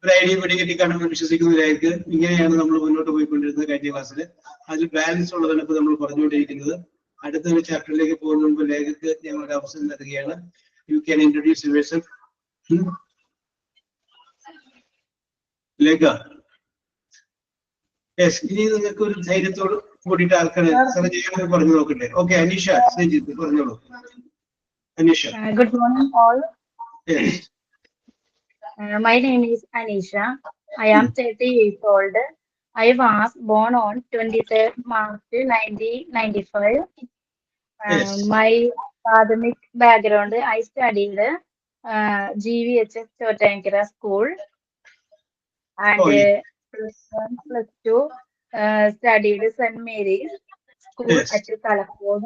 ഒരു idea പിടികിട്ടി കാണുമെന്ന് വിശ്വസിക്കുന്നതിലേക്ക് ഇങ്ങനെയാണ് നമ്മൾ മുന്നോട്ട് പോയിക്കൊണ്ടിരുന്നത് കഴിഞ്ഞ ക്ലാസ്സിൽ. അതിൽ ബാലൻസ് ഉള്ളതാണ് ഇപ്പൊ നമ്മൾ പറഞ്ഞുകൊണ്ടിരിക്കുന്നത്. അടുത്ത ഒരു ചാപ്റ്ററിലേക്ക് പോകുന്ന മുമ്പ് ലേഖക്ക് ഞങ്ങളുടെ അവസരം നൽകുകയാണ്. You can introduce yourself. Lekha, yes, ഇനി നിങ്ങൾക്ക് ഒരു ധൈര്യത്തോട് കൂടിയിട്ട് ആൾക്കാരെ സർജറി പറഞ്ഞു നോക്കട്ടെ. ഓക്കെ, അനീഷ ശ്രീജിത്ത് പറഞ്ഞോളൂ. Aneesha. Good morning, all. Yes. My name is Anisha. I am 30 years old. I was born on 23rd March 1995. Yes. My academic background, I studied GVHS Chotankara School and Oh, yeah. +1, +2 studied St. Mary's School Yes. at Kalakod.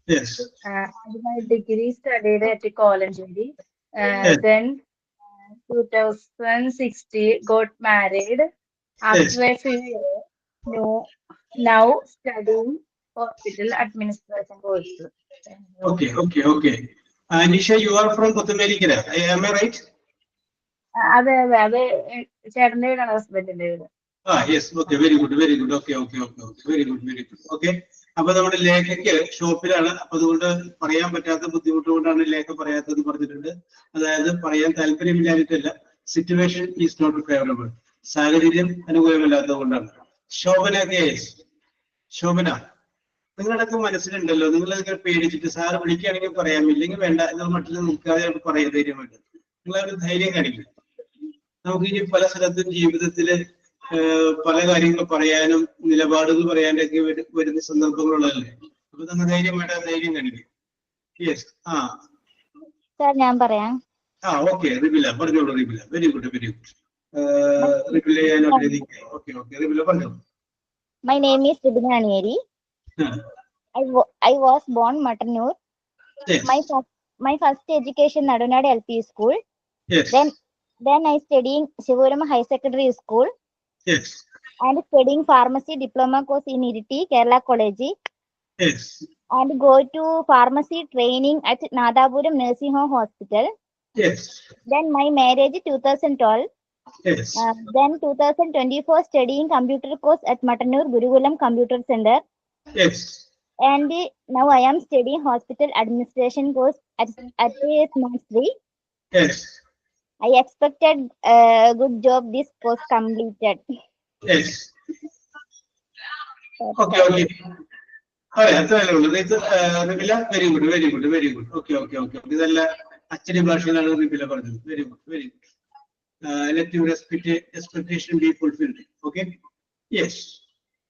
Yes. And my degree studied at Kolanjeri. Yes. Then 2016 got married After a few years, no, now studying hospital administration course. Okay. Anisha, you are from Kottamerikara. Am I right? അതെ ചേട്ടന്റെ വീടാണ് ഹസ്ബൻഡിന്റെ വീട്. Yes. Okay. Very good. Okay. Very good. Okay. അപ്പൊ നമ്മുടെ ലേഖയ്ക്ക് ഷോപ്പിലാണ്. അപ്പൊ അതുകൊണ്ട് പറയാൻ പറ്റാത്ത ബുദ്ധിമുട്ട് കൊണ്ടാണ് ലേഖ പറയാത്തത് പറഞ്ഞിട്ടുണ്ട്. അതായത് പറയാൻ താല്പര്യമില്ലാഞ്ഞിട്ടല്ല, സിറ്റുവേഷൻ ഈസ് നോട്ട് ഫേവറബിൾ, സാഹചര്യം അനുകൂലമല്ലാത്തത് കൊണ്ടാണ്. ശോഭന കേസ്. ശോഭന, നിങ്ങളൊക്കെ മനസ്സിലുണ്ടല്ലോ, നിങ്ങൾ ഇങ്ങനെ പേടിച്ചിട്ട് സാറ് വിളിക്കുകയാണെങ്കിൽ പറയാം, ഇല്ലെങ്കിൽ വേണ്ട എന്നാൽ മറ്റുള്ള നിൽക്കാതെ പറയാം ധൈര്യമായിട്ട്. നിങ്ങളൊരു ധൈര്യം കാണിക്കും. നമുക്ക് ഇനി പല സ്ഥലത്തും ജീവിതത്തില് പല കാര്യങ്ങൾ പറയാനും നിലപാടുകൾ പറയാനൊക്കെ വരുന്ന സന്ദർഭങ്ങളുള്ളതല്ലേ. അപ്പൊ നമ്മൾ ധൈര്യമായിട്ട് ധൈര്യം കാണിക്കും. യെസ്. സാർ ഞാൻ പറയാം. ഓക്കെ. റിബില പറഞ്ഞോളൂ. റിബില, വെരി ഗുഡ്. റിബില ഞാൻ ഓക്കെ. റിബില പറഞ്ഞോളൂ. My name is Ribina Anieri. I was born Mattanur. Yes. My first education Nadunad LP School. Yes. Then I studying Sivaram High Secondary School. Yes. And studying pharmacy diploma course in Iriti, Kerala College. Yes. And go to pharmacy training at Nadapuram Nursing Home Hospital. Yes. Then my marriage 2012. Yes. Then 2024 studying computer course at Mattanur Gurukulam Computer Center. Yes. And now I am studying hospital administration course at Smartry. Yes. I expected a good job this course completed. Yes. Okay. അത്രയല്ലേ ഉള്ളത്. ഇത് റിബില very good. Okay. ഇതല്ല അച്ചടി ഭാഷയിലാണ് റിബില പറഞ്ഞത്. Very good. Let your expectation be fulfilled. Okay. Yes.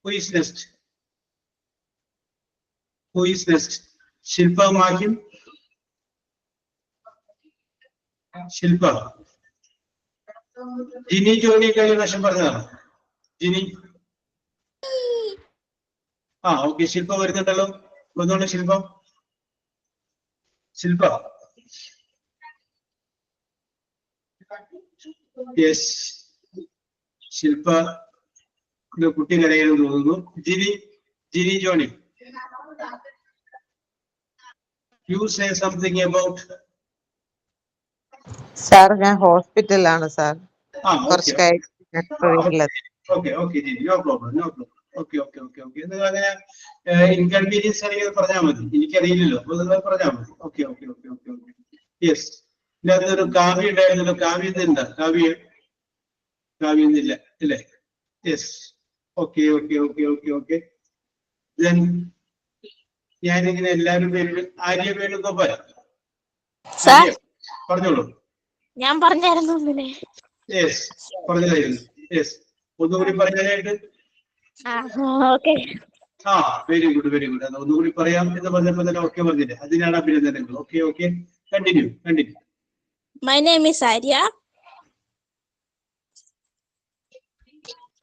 Who is next? Shilpa Makim. Shilpa. Jini Joni കഴിഞ്ഞ പ്രാവശ്യം പറഞ്ഞതാണ്. ജിനി. ഓക്കെ. ശില്പ വരുന്നുണ്ടല്ലോ. വന്നോളൂ ശില്പ. യെസ്. ശില്പ കുട്ടി കരയെന്ന് തോന്നുന്നു. Jini Johny, you say something about. Sir ഞാൻ ഹോസ്പിറ്റലിലാണ് sir. Okay, Jini, no problem. Okay. നിങ്ങൾ അങ്ങനെ ഇൻകൺവീനിയൻസ് ആണെങ്കിൽ പറഞ്ഞാൽ മതി. എനിക്കറിയില്ലല്ലോ, അപ്പൊ നിങ്ങൾ പറഞ്ഞാൽ മതി. ഓക്കെ. യെസ്. ഇതിനകത്തൊരു കാവ്യ ഉണ്ടായിരുന്നല്ലോ. കാവ്യൊന്നുമില്ല അല്ലേ? യെസ്. ഓക്കെ. Then ഞാനിങ്ങനെ എല്ലാവരും പേരിൽ ആര്യ വേണുഗോപാൽ പറഞ്ഞോളൂ. ഞാൻ പറഞ്ഞായിരുന്നു. യെസ്, പറഞ്ഞതായിരുന്നു. യെസ്, ഒന്നുകൂടി പറഞ്ഞതായിട്ട്. ഓക്കെ. Very good. അത് ഒന്നുകൂടി പറയാം എന്ന് പറഞ്ഞപ്പോ തന്നെ ഓക്കെ പറഞ്ഞില്ലേ, അതിനാണ് അഭിനന്ദനങ്ങൾ. Okay. Continue. My name is Arya.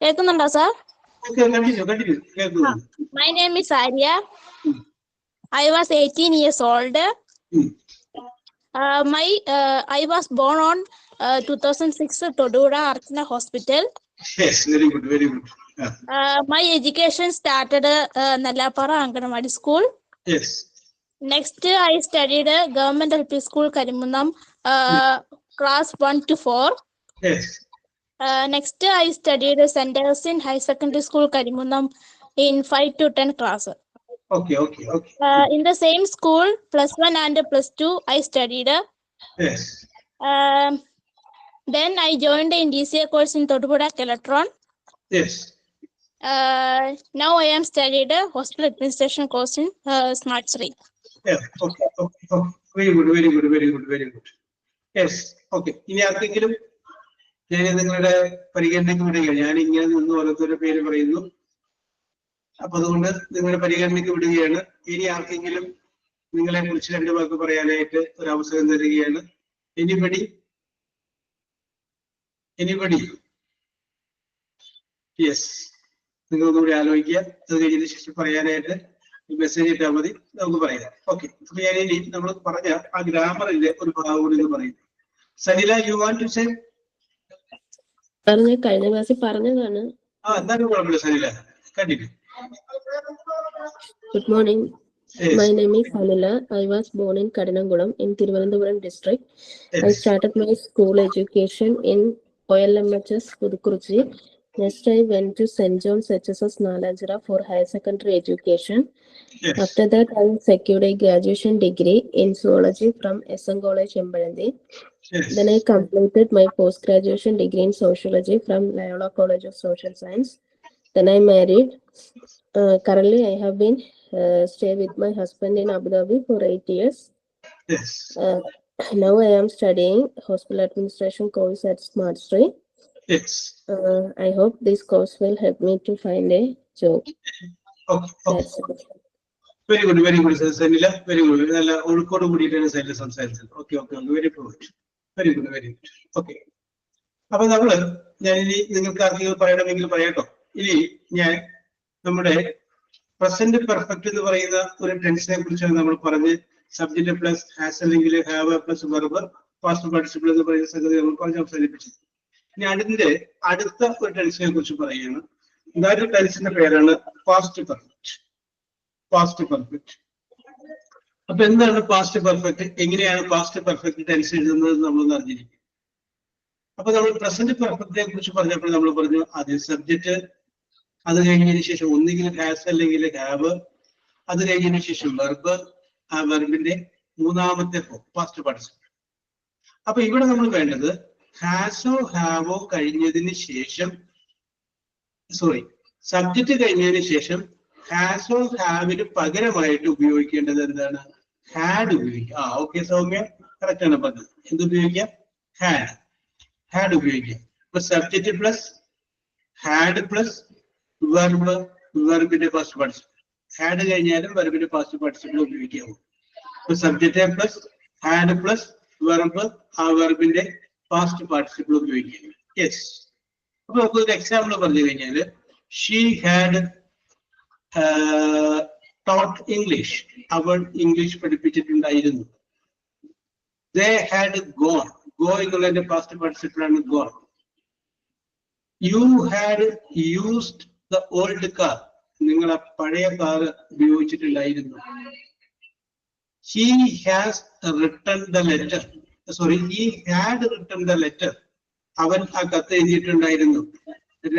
കേൾക്കുന്നുണ്ടോ സാർ? കണ്ടിന്യൂ. കേൾക്കുന്നു. My name is Arya. I was 18 years old. I was born on 2006 Todura Archana Hospital. Yes, very good. My education started Nallapara Anganwadi School. Yes. Next, I studied Government LP School Karimunam, class 1 to 4. Yes. Next, I studied St. Augustine High Secondary School Karimunam in 5 to 10 class. Okay. In the same school, +1 and +2, I studied. Yes. Then I joined in DCA course in Thodupurak Electron. Yes. Now I am studied hospital administration course in Smartry. Yeah. Okay. Very good. Yes. Okay. ഇനി ആർക്കെങ്കിലും ഞാൻ നിങ്ങളുടെ പരിഗണനയ്ക്ക് വിടുകയാണ്. ഞാൻ ഇങ്ങനെ നിന്ന് ഓരോരുത്തരുടെ പേര് പറയുന്നു. അപ്പൊ അതുകൊണ്ട് നിങ്ങളുടെ പരിഗണനയ്ക്ക് വിടുകയാണ്. ഇനി ആർക്കെങ്കിലും നിങ്ങളെ കുറിച്ച് 2 വാക്ക് പറയാനായിട്ട് ഒരു അവസരം തരികയാണ്. എനിബഡി? യെസ്. നിങ്ങളൊന്നുകൂടി ആലോചിക്കുക. അത് കഴിഞ്ഞതിന് ശേഷം പറയാനായിട്ട് മെസ്സേജ് ഇട്ടാൽ മതി, നമുക്ക് പറയാം. ഓക്കെ. അപ്പൊ ഞാൻ ഇനി നമ്മൾ പറഞ്ഞ ആ ഗ്രാമറിന്റെ ഒരു ഭാഗം കൂടി പറയുന്നു. Sanila, you want to say? പറഞ്ഞ കഴിഞ്ഞ ക്ലാസ്സിൽ പറഞ്ഞതാണ്. എന്തായാലും കുഴപ്പമില്ല Sanila, continue. Good morning. Yes. My name is Salila. I was born in Kadinangulam in Thiruvananthapuram district. I Yes. started my school education in OLMHS Pudukkurichi. Next, I went to St. John's HSS Nalanjira for higher secondary education. Yes. After that, I secured a graduation degree in zoology from SN College Embalanthi. Yes. Then I completed my post-graduation degree in sociology from Loyola College of Social Science. Then I married. Currently, I have been stay with my husband in Abu Dhabi for 8 years. Yes. Now I am studying hospital administration course at Smart Street. Yes. I hope this course will help me to find a job. Okay. That's it. Very good, very good Sanila, very good. നല്ല ഒഴുക്കോട് കൂടിയിട്ടാണ് സനില സംസാരിച്ചത്. Okay okay okay, very good, very good, very good. Okay, അപ്പൊ ഞാൻ ഇനി നിങ്ങൾക്ക് ആർക്കെങ്കിലും പറയണമെങ്കിൽ പറയാട്ടോ. ഇനി ഞാൻ നമ്മുടെ പ്രസന്റ് പെർഫെക്റ്റ് എന്ന് പറയുന്ന ഒരു ടെൻസിനെ കുറിച്ചാണ് നമ്മൾ പറഞ്ഞ് സബ്ജക്ട് പ്ലസ് ഹാസ് അല്ലെങ്കിൽ have plus verb past participle എന്ന് പറയുന്ന സംഗതി നമ്മൾ പറഞ്ഞ് അവസാനിപ്പിച്ചത്. ഇനി അതിന്റെ അടുത്ത ഒരു ടെൻസിനെ കുറിച്ച് പറയുകയാണ്. ഇതായൊരു ടെൻസിന്റെ പേരാണ് പാസ്റ്റ് പെർഫെക്റ്റ്. Past perfect. അപ്പൊ എന്താണ് പാസ്റ്റ് പെർഫെക്റ്റ്, എങ്ങനെയാണ് പാസ്റ്റ് പെർഫെക്റ്റ് ടെൻസ് എഴുതുന്നത് നമ്മളൊന്ന് അറിഞ്ഞിരിക്കും. അപ്പൊ നമ്മൾ പ്രസന്റ് പെർഫെക്റ്റിനെ കുറിച്ച് പറഞ്ഞപ്പോൾ നമ്മൾ പറഞ്ഞു ആദ്യം സബ്ജക്റ്റ്, അത് കഴിഞ്ഞതിന് ശേഷം ഒന്നുകിൽ ഹാസ് അല്ലെങ്കിൽ ഹാവ്, അത് കഴിഞ്ഞതിന് ശേഷം വെർബ്, ആ വെർബിന്റെ മൂന്നാമത്തെ ഫോം പാസ്റ്റ് പാർട്ടിസിപ്പിൾ. അപ്പൊ ഇവിടെ നമ്മൾ വേണ്ടത് ഹാസോ ഹാവോ കഴിഞ്ഞതിന് ശേഷം, സോറി, സബ്ജക്റ്റ് കഴിഞ്ഞതിന് ശേഷം ഹാസോ ഹാവിന് പകരമായിട്ട് ഉപയോഗിക്കേണ്ടത് എന്താണ്? ഹാഡ് ഉപയോഗിക്കുക. ഓക്കെ സൗമ്യ, കറക്റ്റ് ആണ് പറഞ്ഞത്. എന്ത് ഉപയോഗിക്കാം? ഹാഡ്. ഹാഡ് ഉപയോഗിക്കാം. ഇപ്പൊ subject plus had plus verb, വെർബിന്റെ പാസ്റ്റ് പാർട്ടിസിപ്പിൾ. ഹാഡ് കഴിഞ്ഞാലും വെർബിന്റെ പാസ്റ്റ് പാർട്ടിസിപ്പിൾ ഉപയോഗിക്കാവൂ. ഇപ്പൊ subject plus had plus verb, ആ വെർബിന്റെ പാസ്റ്റ് പാർട്ടിസിപ്പിൾ ഉപയോഗിക്കാം. യെസ്. അപ്പൊ നമുക്കൊരു എക്സാമ്പിൾ പറഞ്ഞു കഴിഞ്ഞാല് ഷീ ഹാഡ് taught English. അവൾ ഇംഗ്ലീഷ് പഠിപ്പിച്ചിട്ടുണ്ടായിരുന്നു. They had gone. Go എന്നുള്ളതിന്റെ പാസ്റ്റ് പാർട്ടിസിപ്പിൾ ആണ് gone. You had used the old car. നിങ്ങൾ ആ പഴയ car ഉപയോഗിച്ചിട്ടുണ്ടായിരുന്നു. He has written the letter. Sorry, he had written the letter. അവൻ ആ കത്ത് എഴുതിയിട്ടുണ്ടായിരുന്നു.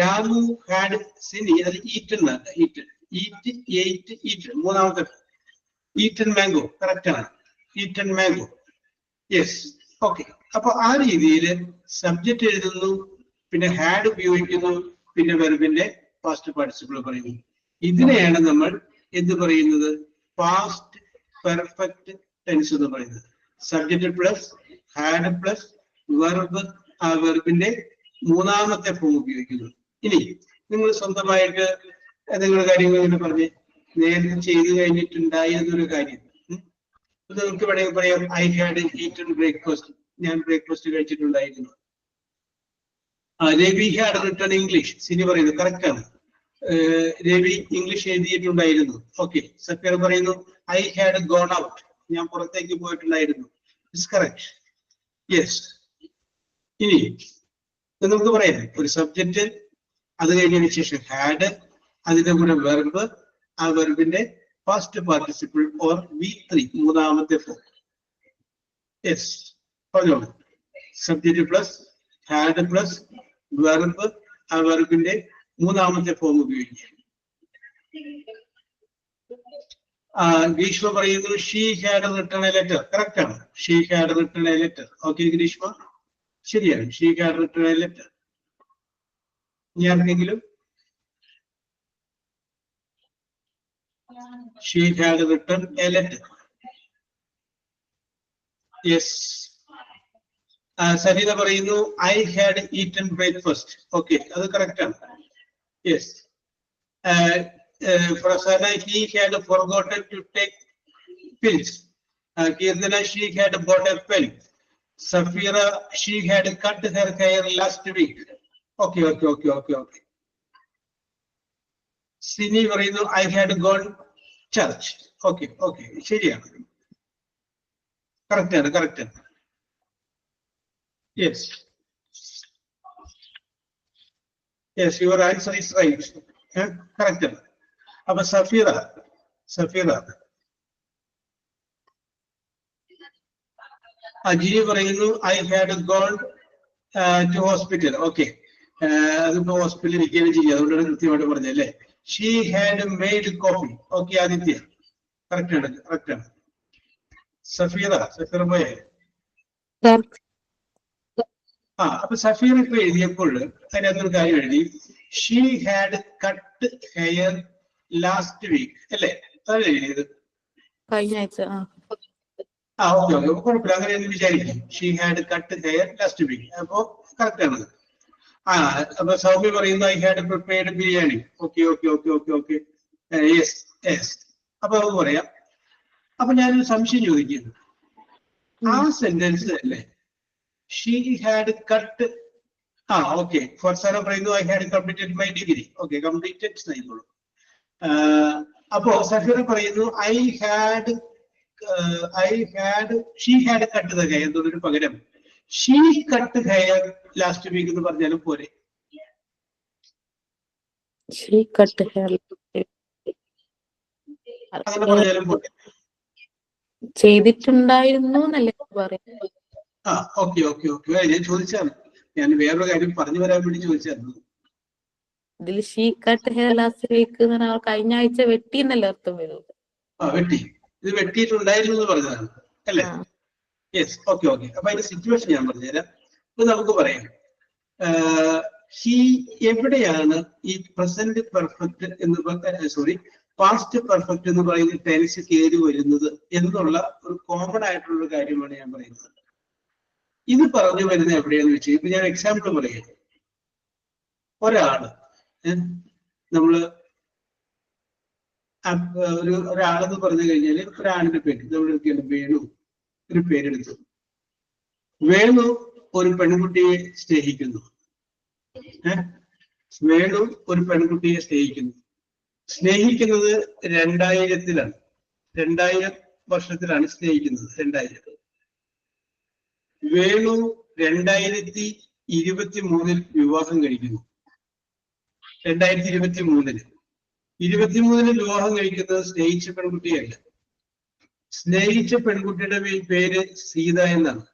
രാമു ഹാഡ് സിനി, അത് ഈറ്റൻ ആണ്. ഈറ്റൻ മൂന്നാമത്തെ ഈറ്റൻ മാംഗോ, കറക്റ്റ് ആണ്. Eaten mango. യെസ്. ഓക്കെ, അപ്പൊ ആ രീതിയിൽ സബ്ജക്റ്റ് എഴുതുന്നു, പിന്നെ ഹാഡ് ഉപയോഗിക്കുന്നു, പിന്നെ വെർബിന്റെ പാസ്റ്റ് പാർട്ടിസിപ്പിൾ പറയുന്നു. ഇതിനെയാണ് നമ്മൾ എന്ത് പറയുന്നത്? പാസ്റ്റ് പെർഫെക്റ്റ് ടെൻസ് എന്ന് പറയുന്നത്. Subject plus had plus verb, ആ വെർബിന്റെ മൂന്നാമത്തെ ഫോം ഉപയോഗിക്കുന്നു. ഇനി നിങ്ങൾ സ്വന്തമായിട്ട് നിങ്ങളുടെ കാര്യങ്ങൾ ഇങ്ങനെ പറഞ്ഞ് നേരത്തെ ചെയ്തു കഴിഞ്ഞിട്ടുണ്ടായിരുന്നൊരു കാര്യം നിങ്ങൾക്ക് വേണമെങ്കിൽ പറയാം, ഐ ഹാഡ് ഈറ്റൻ ബ്രേക്ക്ഫാസ്റ്റ്. ഞാൻ ബ്രേക്ക്ഫാസ്റ്റ് കഴിച്ചിട്ടുണ്ടായിരുന്നു. Ravi had written English. Sini പറയുന്നു, കറക്റ്റ് ആണ്. രവി ഇംഗ്ലീഷ് എഴുതിയിട്ടുണ്ടായിരുന്നു. ഓക്കെ. സഫീർ പറയുന്നു, ഐ ഹാഡ് ഗോൺ ഔട്ട്. ഞാൻ പുറത്തേക്ക് പോയിട്ടുണ്ടായിരുന്നു. It's correct. യെസ്. ഇനി നമുക്ക് പറയാം ഒരു സബ്ജക്റ്റ്, അത് കഴിഞ്ഞതിന് ശേഷം ഹാഡ്, അതിന്റെ കൂടെ വെർബ്, ആ വെർബിന്റെ പാസ്റ്റ് പാർട്ടിസിപ്പിൾ ഓർ V3 മൂന്നാമത്തെ ഫോം. യെസ്, പറഞ്ഞോളൂ. Subject plus had plus verb, ആ വെർബിന്റെ മൂന്നാമത്തെ ഫോം ഉപയോഗിക്കുക. ഗ്രീഷ്മ പറയുന്നു she had written a letter. Correct ആണ്. She had written a letter. Okay Greeshma, ശരിയാണ്. She had written a letter. ഇനി ആർക്കെങ്കിലും? She had written a letter. Yes. Sarina പറയുന്നു I had eaten breakfast. Okay, അത് കറക്റ്റ് ആണ്. Yes. Prasanna, he had forgotten to take pills. Kirtana, she had bought a pen. Safira, she had cut her hair last week. Okay. Sini പറയുന്നു I had gone church. Okay, ശരിയാണ്. Correct ആണ്. Yes. Yes, your answer is right. Correct. But Safira. Ajini പറയുന്നു I had gone to hospital. Okay. അതിപ്പോ ഹോസ്പിറ്റലിൽ ഇരിക്കുകയാണ് ചെയ്യുക, അതുകൊണ്ടാണ് കൃത്യമായിട്ട് പറഞ്ഞല്ലേ. She had made coffee. Okay, Aditya. Correct ആണ്. സഫീറ പോയെ. അപ്പൊ സഫീർ ഇപ്പൊ എഴുതിയപ്പോൾ അതിനകത്തൊരു കാര്യം എഴുതി, she had cut hair last week അല്ലേ, അതാണ് എഴുതിയത്. കഴിഞ്ഞ ആഴ്ച. ഓക്കെ കുഴപ്പമില്ല, അങ്ങനെ എന്ന് വിചാരിക്കും. She had cut hair last week, അപ്പൊ കറക്റ്റ് ആണ്. അപ്പൊ സൗമ്യ പറയുന്നു I had prepared biryani. Okay yes. അപ്പൊ നമുക്ക് പറയാം. അപ്പൊ ഞാനൊരു സംശയം ചോദിക്കുന്നു, ആ സെന്റൻസ് അല്ലേ she had cut. Okay. For Sarah പറയുന്നു I had completed my degree. Okay, completed എന്നായിക്കോളൂ. അപ്പോ സഫീറ പറയുന്നു she had cut the hair എന്നൊരു പകരം she cut hair last week എന്ന് പറഞ്ഞാലും പോരെ. She cut hair. അങ്ങനെ പറഞ്ഞാലും പോരെ. ചെയ്തിട്ടുണ്ടായിരുന്നു എന്നല്ലേ പറയുന്നത്. ഓക്കെ. ഞാൻ ചോദിച്ചാണ്, ഞാൻ വേറൊരു കാര്യം പറഞ്ഞു വരാൻ വേണ്ടി ചോദിച്ചായിരുന്നു. ഇതിൽ she cut hair last week കഴിഞ്ഞ ആഴ്ച വെട്ടി എന്നല്ലേ അർത്ഥം വരും. വെട്ടി, ഇത് വെട്ടിയിട്ടുണ്ടായിരുന്നു എന്ന് പറഞ്ഞതാണ് അല്ലേ. Yes, okay. അപ്പൊ അതിന്റെ സിറ്റുവേഷൻ ഞാൻ പറഞ്ഞുതരാം. ഇപ്പൊ നമുക്ക് പറയാം, എവിടെയാണ് ഈ പ്രസന്റ് പെർഫെക്റ്റ് എന്ന് പാസ്റ്റ് പെർഫെക്റ്റ് എന്ന് പറയുന്ന ടെൻസ് കയറി വരുന്നത് എന്നുള്ള ഒരു കോമൺ ആയിട്ടുള്ള കാര്യമാണ് ഞാൻ പറയുന്നത്. ഇത് പറഞ്ഞു വരുന്നത് എവിടെയാന്ന് വെച്ചാൽ, ഇപ്പൊ ഞാൻ എക്സാമ്പിൾ പറയാം. ഒരാള് ഒരാളെന്ന് പറഞ്ഞു കഴിഞ്ഞാല് ഒരാളിന്റെ പേര് നമ്മൾ വേണു ഒരു പേരെടുത്തു. വേണു ഒരു പെൺകുട്ടിയെ സ്നേഹിക്കുന്നു. സ്നേഹിക്കുന്നത് 2000-ലാണ്. 2000 വർഷത്തിലാണ് സ്നേഹിക്കുന്നത്. 2000. വേണു 2023 വിവാഹം കഴിക്കുന്നു. 2023 വിവാഹം കഴിക്കുന്നത് സ്നേഹിച്ച പെൺകുട്ടിയല്ല. സ്നേഹിച്ച പെൺകുട്ടിയുടെ പേര് സീത എന്നാണ്.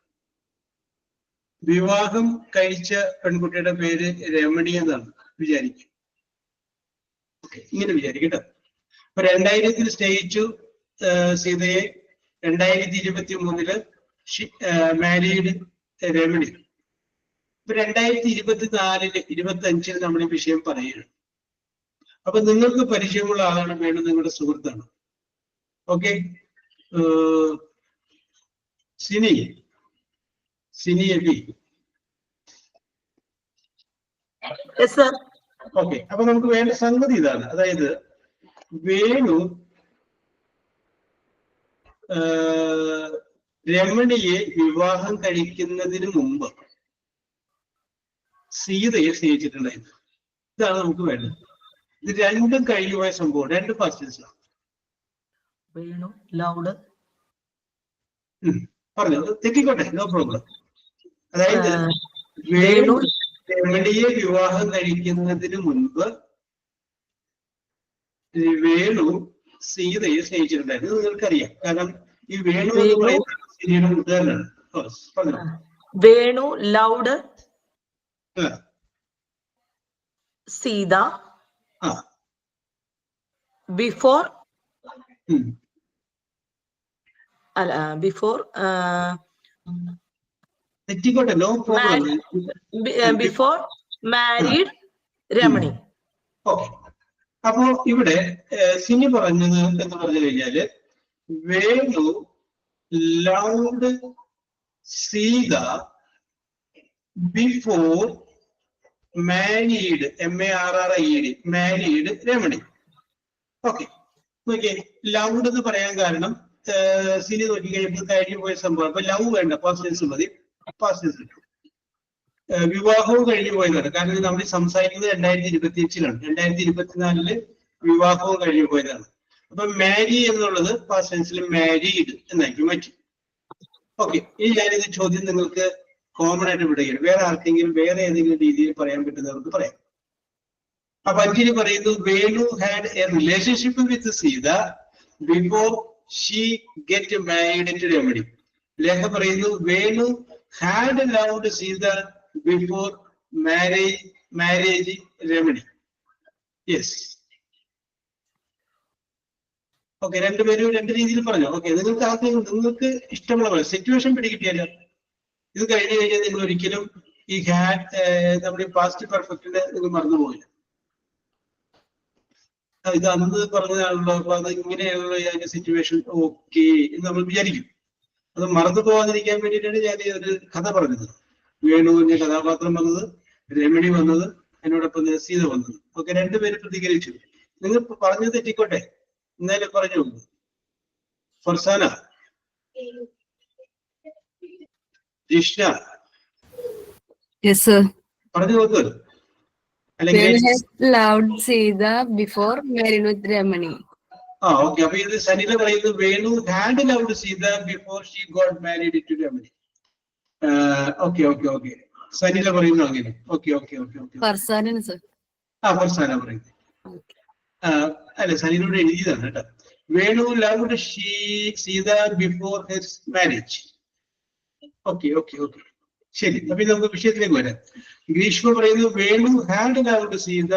വിവാഹം കഴിച്ച പെൺകുട്ടിയുടെ പേര് രമണി എന്നാണ് വിചാരിക്കും. ഇങ്ങനെ വിചാരിക്കട്ടോ. അപ്പൊ 2000 സ്നേഹിച്ചു സീതയെ, 2023 മാരീഡ് രമണി. ഇപ്പൊ 2024 25 നമ്മൾ ഈ വിഷയം പറയുകയാണ്. അപ്പൊ നിങ്ങൾക്ക് പരിചയമുള്ള ആളാണ് വേണു, നിങ്ങളുടെ സുഹൃത്താണ്. Okay, Sini AB. ഓക്കെ, അപ്പൊ നമുക്ക് വേണ്ട സംഗതി ഇതാണ്. അതായത് വേണു രമണിയെ വിവാഹം കഴിക്കുന്നതിന് മുമ്പ് സീതയെ സ്നേഹിച്ചിട്ടുണ്ടായിരുന്നു. ഇതാണ് നമുക്ക് വേണ്ടത്. ഇത് രണ്ടും കഴിഞ്ഞുപോയ സംഭവം, രണ്ട് പാസ്റ്റേഴ്സാണ്. വേണു ലൗഡ് പറഞ്ഞു, തെറ്റിക്കോട്ടെ, നോ പ്രോബ്ലം. അതായത് വേണു രമണിയെ വിവാഹം കഴിക്കുന്നതിന് മുൻപ് വേണു സീതയെ സ്നേഹിച്ചിട്ടുണ്ടായിരുന്നു. നിങ്ങൾക്കറിയാം, കാരണം ഈ വേണു എന്ന് പറയുന്ന സീതയുടെ ഉദാഹരണമാണ്. വേണു ലൗഡ് സീത ബിഫോർ തെറ്റിക്കോട്ടെ, no problem. Before married Ramani. Okay, അപ്പോ ഇവിടെ സിനി പറഞ്ഞത് എന്ന് പറഞ്ഞു കഴിഞ്ഞാല് Venu loved Sita before married MARRIED married Ramani. Okay, നോക്കിയേ, ലൗഡ് എന്ന് പറയാൻ കാരണം സിനി നോക്കി കഴിഞ്ഞപ്പോൾ കഴിഞ്ഞു പോയ സംഭവം. അപ്പൊ ലവ് വേണ്ട, പാസ്റ്റ് മതി, പാസ്റ്റ്. വിവാഹവും കഴിഞ്ഞു പോയതാണ്. കാരണം നമ്മൾ സംസാരിക്കുന്നത് 2025-ലാണ്. 2024 വിവാഹവും കഴിഞ്ഞു പോയതാണ്. അപ്പൊ മാരി എന്നുള്ളത് പാസ്റ്റ് ടെൻസിൽ മാരീഡ് എന്നാക്കി മാറ്റി. ഓക്കെ, ഇനി ഞാനിത് ചോദ്യം നിങ്ങൾക്ക് കോമൺ ആയിട്ട് വിടുകയാണ്. വേറെ ആർക്കെങ്കിലും വേറെ ഏതെങ്കിലും രീതിയിൽ പറയാൻ പറ്റുന്നവർക്ക് പറയാം. അപ്പൊ അഞ്ചിന് പറയുന്നു Venu had a relationship with Seetha before she get married to Ramani. Lekha പറയുന്നു Venu had loved Sita before marriage Ramani. Yes. Okay, രണ്ടുപേരും രണ്ട് രീതിയിൽ പറഞ്ഞു. ഓക്കെ, നിങ്ങൾക്ക് ആദ്യം നിങ്ങൾക്ക് ഇഷ്ടമുള്ള പോലെ സിറ്റുവേഷൻ പിടികിട്ടിയാലോ. ഇത് കഴിഞ്ഞു കഴിഞ്ഞാൽ നിങ്ങൾ ഒരിക്കലും ഈ ഹാഡ് നമ്മുടെ പാസ്റ്റ് പെർഫെക്റ്റിന്റെ നിങ്ങൾ മറന്നുപോയില്ല. ഇത് അന്ന് പറഞ്ഞതാണല്ലോ, അപ്പൊ അത് ഇങ്ങനെയുള്ള അതിന്റെ സിറ്റുവേഷൻ ഓക്കെ എന്ന് നമ്മൾ വിചാരിക്കും. അത് മറന്നു പോകാതിരിക്കാൻ വേണ്ടിയിട്ടാണ് ഞാൻ ഒരു കഥ പറഞ്ഞത്. വേണുവിന്റെ കഥാപാത്രം വന്നത്, രമണി വന്നത്, എന്നോടൊപ്പം സീത വന്നത്. ഓക്കെ, രണ്ടുപേരും പ്രതികരിച്ചു. നിങ്ങൾ പറഞ്ഞു തെറ്റിക്കോട്ടെ, എന്നാലും പറഞ്ഞു. ഫർസാന, ജിഷ്ണ പറഞ്ഞു നോക്കൂ. ഓക്കെ, അപ്പൊ ഇത് സനില പറയുന്നത് Venu had loved Sita before she got married to Ramani. Okay okay okay, Sanila പറയുന്നു അങ്ങനെ. Okay okay okay okay, Farsana പറയുന്നു. അല്ല, സനിലോട് എഴുതിയതാണ് കേട്ടോ. Venu loved Sita before his marriage. Okay okay okay, ശരി. അപ്പൊ നമുക്ക് വിഷയത്തിലേക്ക് വരാം. ഗ്രീഷ്മ പറയുന്നു Venu had loved Sita,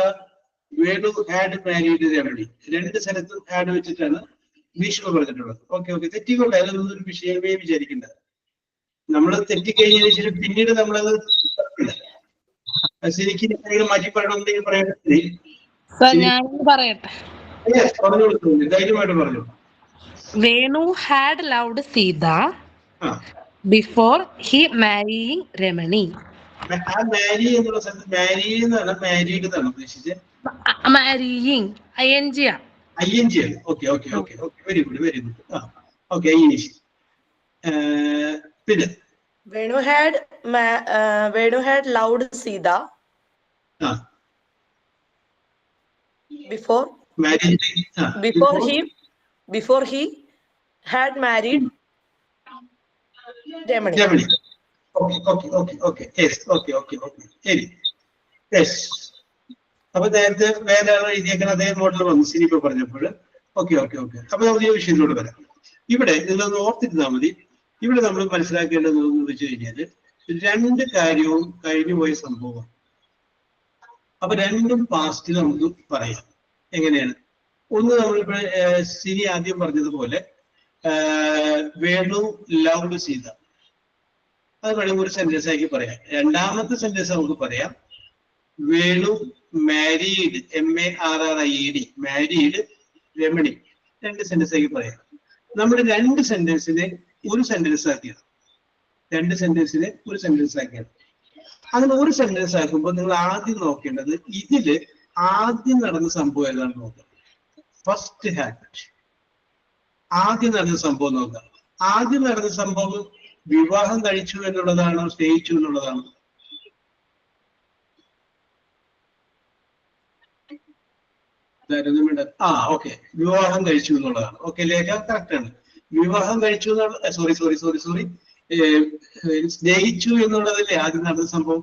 Venu had married Ramani. രണ്ട് സ്ഥലത്തും ഹാഡ് വെച്ചിട്ടാണ് ഗ്രീഷ്മ പറഞ്ഞിട്ടുള്ളത്. ഓക്കെ ഓക്കെ, തെറ്റിക്കൊള്ളെ, അതൊന്നും ഒരു വിഷയമേ വിചാരിക്കണ്ട. നമ്മൾ തെറ്റിക്കഴിഞ്ഞതിന് ശേഷം പിന്നീട് നമ്മളത് ശരിക്കും എന്തെങ്കിലും മാറ്റി പറയണമെന്തെങ്കിലും പറയട്ടെ. പറഞ്ഞോളൂ, ധൈര്യമായിട്ട് പറഞ്ഞു. Venu had loved Sita before he marrying Ramani. ആ മാരി എന്നുള്ള സ്ഥലത്ത് മാരി എന്നാണ്, മാരീഡ് എന്നാണ് ഉദ്ദേശിച്ചത്. മാരിയിങ് ING ആണ്. ING ആണ്. Okay okay okay okay, very good very good. ആ ഓക്കെ, ING. പിന്നെ Venu had loved Sita before marriage. Before he had married Remini. Okay. Yes. Okay. Yes. അപ്പൊ നേരത്തെ വേറെ എഴുതിയേക്കുന്ന അതേ മോഡൽ വന്നു സിനിമ പറഞ്ഞപ്പോൾ. ഓക്കെ. അപ്പൊ നമുക്ക് ഈ വിഷയത്തിലോട്ട് വരാം. ഇവിടെ നിങ്ങളൊന്ന് ഓർത്തിരുന്നാൽ മതി. ഇവിടെ നമ്മൾ മനസ്സിലാക്കേണ്ടത് എന്ന് വെച്ച് കഴിഞ്ഞാല് രണ്ട് കാര്യവും കഴിഞ്ഞു പോയ സംഭവം. അപ്പൊ രണ്ടും പാസ്റ്റിൽ നമുക്ക് പറയാം. എങ്ങനെയാണ്? ഒന്ന്, നമ്മളിപ്പോ സിനി ആദ്യം പറഞ്ഞതുപോലെ വേണു ലവ്ഡ് സീത, അത് വേണമെങ്കിൽ ഒരു സെന്റൻസ് ആക്കി പറയാം. രണ്ടാമത്തെ സെന്റൻസ് നമുക്ക് പറയാം Venu married MARRIED married Ramani. രണ്ട് സെന്റൻസ് ആക്കി പറയാം. നമ്മൾ രണ്ട് സെന്റൻസിനെ ഒരു സെന്റൻസ് ആക്കിയത്. അങ്ങനെ ഒരു സെന്റൻസ് ആക്കുമ്പോൾ നിങ്ങൾ ആദ്യം നോക്കേണ്ടത് ഇതില് ആദ്യം നടന്ന സംഭവം ഏതാണ് നോക്കുക. ഫസ്റ്റ് ഹാബിറ്റ്, ആദ്യം നടന്ന സംഭവം നോക്കുക. ആദ്യം നടന്ന സംഭവം വിവാഹം കഴിച്ചു എന്നുള്ളതാണോ സ്നേഹിച്ചു എന്നുള്ളതാണോ? ഓക്കെ, വിവാഹം കഴിച്ചു എന്നുള്ളതാണ്. ഓക്കെ, ലേഖ കറക്റ്റ് ആണ്. വിവാഹം കഴിച്ചു എന്നുള്ള സോറി സ്നേഹിച്ചു എന്നുള്ളതല്ലേ ആദ്യം നടന്ന സംഭവം.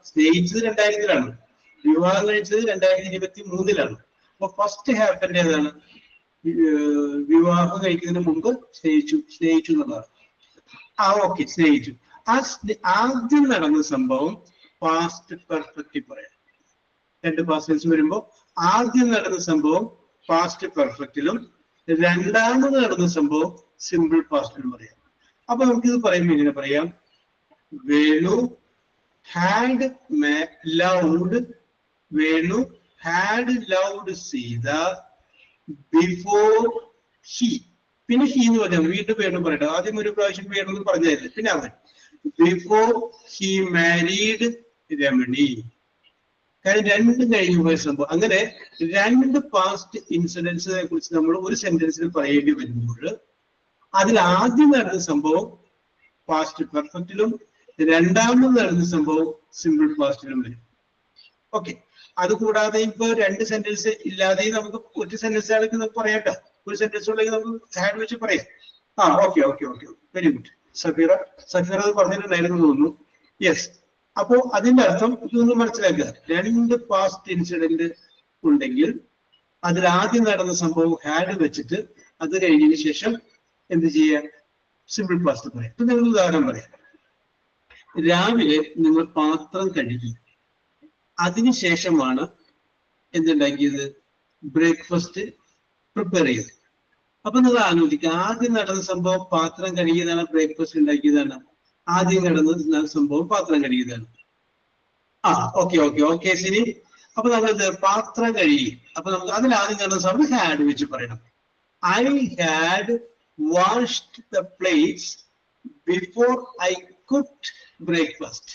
സ്നേഹിച്ചത് 2000-ലാണ്, വിവാഹം കഴിച്ചത് 2023-ലാണ്. അപ്പൊ ഫസ്റ്റ് ഹാപ്പന്റെ ഏതാണ്? വിവാഹം കഴിക്കുന്നതിന് മുമ്പ് സ്നേഹിച്ചു എന്നുള്ളതാണ്. ഓക്കെ, സ്നേഹിച്ചു. ആദ്യം നടന്ന സംഭവം പാസ്റ്റ് പെർഫെക്റ്റ് പറയാം. രണ്ട് പാസ്റ്റ് വരുമ്പോ ആദ്യം നടന്ന സംഭവം പാസ്റ്റ് പെർഫെക്റ്റിലും രണ്ടാമത് നടന്ന സംഭവം സിമ്പിൾ പാസ്റ്റിലും പറയാം. അപ്പൊ നമുക്കിത് പറയുമ്പോൾ ഇങ്ങനെ പറയാം: Venu had loved Sita before he. പിന്നെ ഹി എന്ന് പറഞ്ഞാൽ വീണ്ടും വേണം പറയട്ടെ. ആദ്യം ഒരു പ്രാവശ്യം വേണമെന്ന് പറഞ്ഞായിരുന്നു, പിന്നെ അവൻ ബിഫോർ ഹി മാരീഡ് രമണി. കാരണം രണ്ടും കഴിഞ്ഞു പോയ സംഭവം. അങ്ങനെ രണ്ട് പാസ്റ്റ് ഇൻസിഡൻസിനെ കുറിച്ച് നമ്മൾ ഒരു സെന്റൻസിൽ പറയേണ്ടി വരുമ്പോൾ അതിൽ ആദ്യം നടന്ന സംഭവം പാസ്റ്റ് പെർഫെക്റ്റിലും രണ്ടാമത് നടന്ന സംഭവം സിമ്പിൾ പാസ്റ്റിലും വരും. ഓക്കെ, അതുകൂടാതെ ഇപ്പൊ രണ്ട് സെന്റൻസ് ഇല്ലാതെ നമുക്ക് ഒറ്റ സെന്റൻസ് ആണെങ്കിൽ നമുക്ക് പറയാട്ടോ. ഒരു സെന്റൻസ് ഉണ്ടെങ്കിൽ നമുക്ക് ഹാഡ് വെച്ച് പറയാം. Okay, very good. സഫീറ അത് പറഞ്ഞിട്ടുണ്ടായിരുന്നു തോന്നുന്നു. യെസ്. അപ്പോ അതിന്റെ അർത്ഥം ഇതൊന്ന് മനസ്സിലാക്കുക. രണ്ട് പാസ്റ്റ് ഇൻസിഡന്റ് ഉണ്ടെങ്കിൽ അതിൽ ആദ്യം നടന്ന സംഭവം ഹാഡ് വെച്ചിട്ട് അത് കഴിഞ്ഞതിന് ശേഷം എന്ത് ചെയ്യാം? സിമ്പിൾ പാസ്റ്റ് പറയാം. ഇപ്പൊ നിങ്ങൾ ഉദാഹരണം പറയാം. രാവിലെ നിങ്ങൾ പാത്രം കഴുകി, അതിനുശേഷമാണ് എന്തുണ്ടാക്കിയത്? ബ്രേക്ക്ഫാസ്റ്റ് പ്രിപ്പയർ ചെയ്തത്. അപ്പൊ നിങ്ങൾ ആലോചിക്കുക, ആദ്യം നടന്ന സംഭവം പാത്രം കഴുകിയതാണ്, ബ്രേക്ക്ഫാസ്റ്റ് ഉണ്ടാക്കിയതാണ്? ആദ്യം നടന്ന സംഭവം പാത്രം കഴുകിയതാണ്. ഓക്കെ ശരി. അപ്പൊ നമ്മൾ പാത്രം കഴുകി, അപ്പൊ നമുക്ക് അതിൽ ആദ്യം നടന്ന സംഭവം ഹാഡ് വെച്ച് പറയണം. I had washed the plates before I cooked breakfast.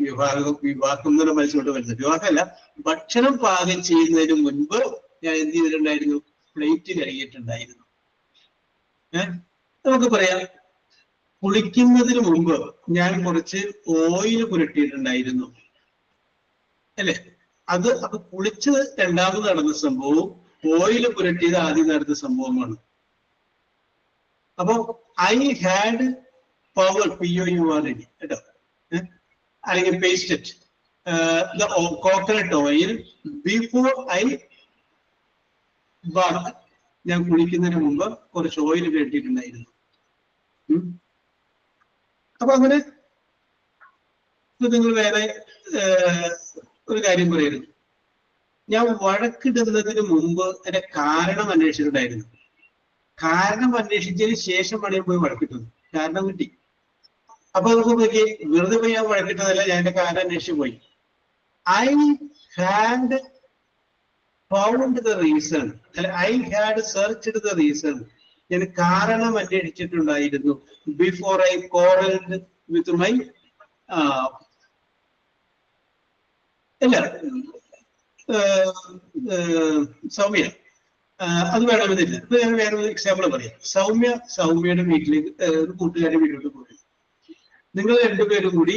വിവാഹം എന്നുള്ള മനസ്സിലോട്ട് വരുന്നത്. വിവാഹമല്ല, ഭക്ഷണം പാകം ചെയ്യുന്നതിന് മുൻപ് ഞാൻ എന്ത് ചെയ്തിട്ടുണ്ടായിരുന്നു? പ്ലേറ്റ് കഴുകിയിട്ടുണ്ടായിരുന്നു. നമുക്ക് പറയാം, കുളിക്കുന്നതിന് മുമ്പ് ഞാൻ കുറച്ച് ഓയിൽ പുരട്ടിയിട്ടുണ്ടായിരുന്നു, അല്ലെ? അപ്പൊ കുളിച്ചത് രണ്ടാമത് നടന്ന സംഭവവും ഓയിൽ പുരട്ടിയത് ആദ്യം നടന്ന സംഭവമാണ്. അപ്പൊ ഐ ഹാഡ് പവർ POUR കേട്ടോ, അല്ലെങ്കിൽ pasted the coconut oil before I bath. ഞാൻ കുളിക്കുന്നതിന് മുമ്പ് കുറച്ച് ഓയിൽ പുരട്ടിയിട്ടുണ്ടായിരുന്നു. അപ്പൊ അങ്ങനെ നിങ്ങൾ വേറെ ഒരു കാര്യം പറയരുത്. ഞാൻ വഴക്കിടുന്നതിന് മുമ്പ് എന്റെ കാരണം അന്വേഷിച്ചിട്ടുണ്ടായിരുന്നു. കാരണം അന്വേഷിച്ചതിന് ശേഷമാണ് ഞാൻ പോയി വഴക്കിട്ടത്. കാരണം കിട്ടി. അപ്പൊ നമുക്ക് നോക്കി, വെറുതെ പോയി ഞാൻ വഴക്കിട്ടതല്ല, ഞാൻ എന്റെ കാരണം അന്വേഷിച്ച് പോയി. I had found the reason, അല്ലെ I had searched the reason. ഞാൻ കാരണം അന്വേഷിച്ചിട്ടുണ്ടായിരുന്നു. Before I quarrelled with my Soumya. അത് വേണമെന്നില്ല. ഇപ്പൊ ഞാൻ വേറെ ഒരു എക്സാമ്പിൾ പറയാം. സൗമ്യയുടെ വീട്ടിലേക്ക് കൂട്ടുകാരുടെ വീട്ടിലോട്ട് പോയി. നിങ്ങൾ രണ്ടുപേരും കൂടി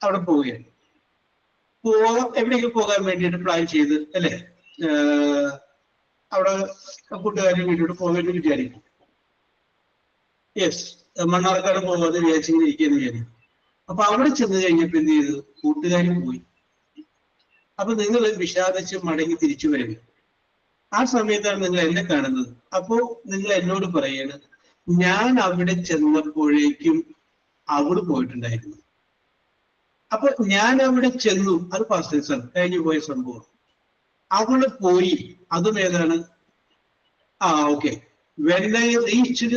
അവിടെ പോവുകയാണ്. എവിടേക്ക് പോകാൻ വേണ്ടിയിട്ട് പ്ലാൻ ചെയ്ത്, അല്ലെ? അവിടെ കൂട്ടുകാരുടെ വീട്ടിലോട്ട് പോകാൻ വേണ്ടി വിചാരിക്കും. യെസ്, മണ്ണാർക്കാട് പോകാതെ വിചാരിച്ചിങ്ങനെ ഇരിക്കുകയെന്ന് വിചാരിക്കും. അപ്പൊ അവിടെ ചെന്ന് കഴിഞ്ഞപ്പോ എന്ത് ചെയ്തു? കൂട്ടുകാരും പോയി. അപ്പൊ നിങ്ങൾ വിഷാദിച്ച് മടങ്ങി തിരിച്ചു വരും. ആ സമയത്താണ് നിങ്ങൾ എന്നെ കാണുന്നത്. അപ്പോ നിങ്ങൾ എന്നോട് പറയാണ്, ഞാൻ അവിടെ ചെന്നപ്പോഴേക്കും അവള് പോയിട്ടുണ്ടായിരുന്നു. അപ്പൊ ഞാൻ അവിടെ ചെന്നു, അത് പാസ്റ്റ് ടെൻസ് ആണ്, കഴിഞ്ഞു പോയ സംഭവം. അവള് പോയി, അതും ഏതാണ്? Okay. when I reached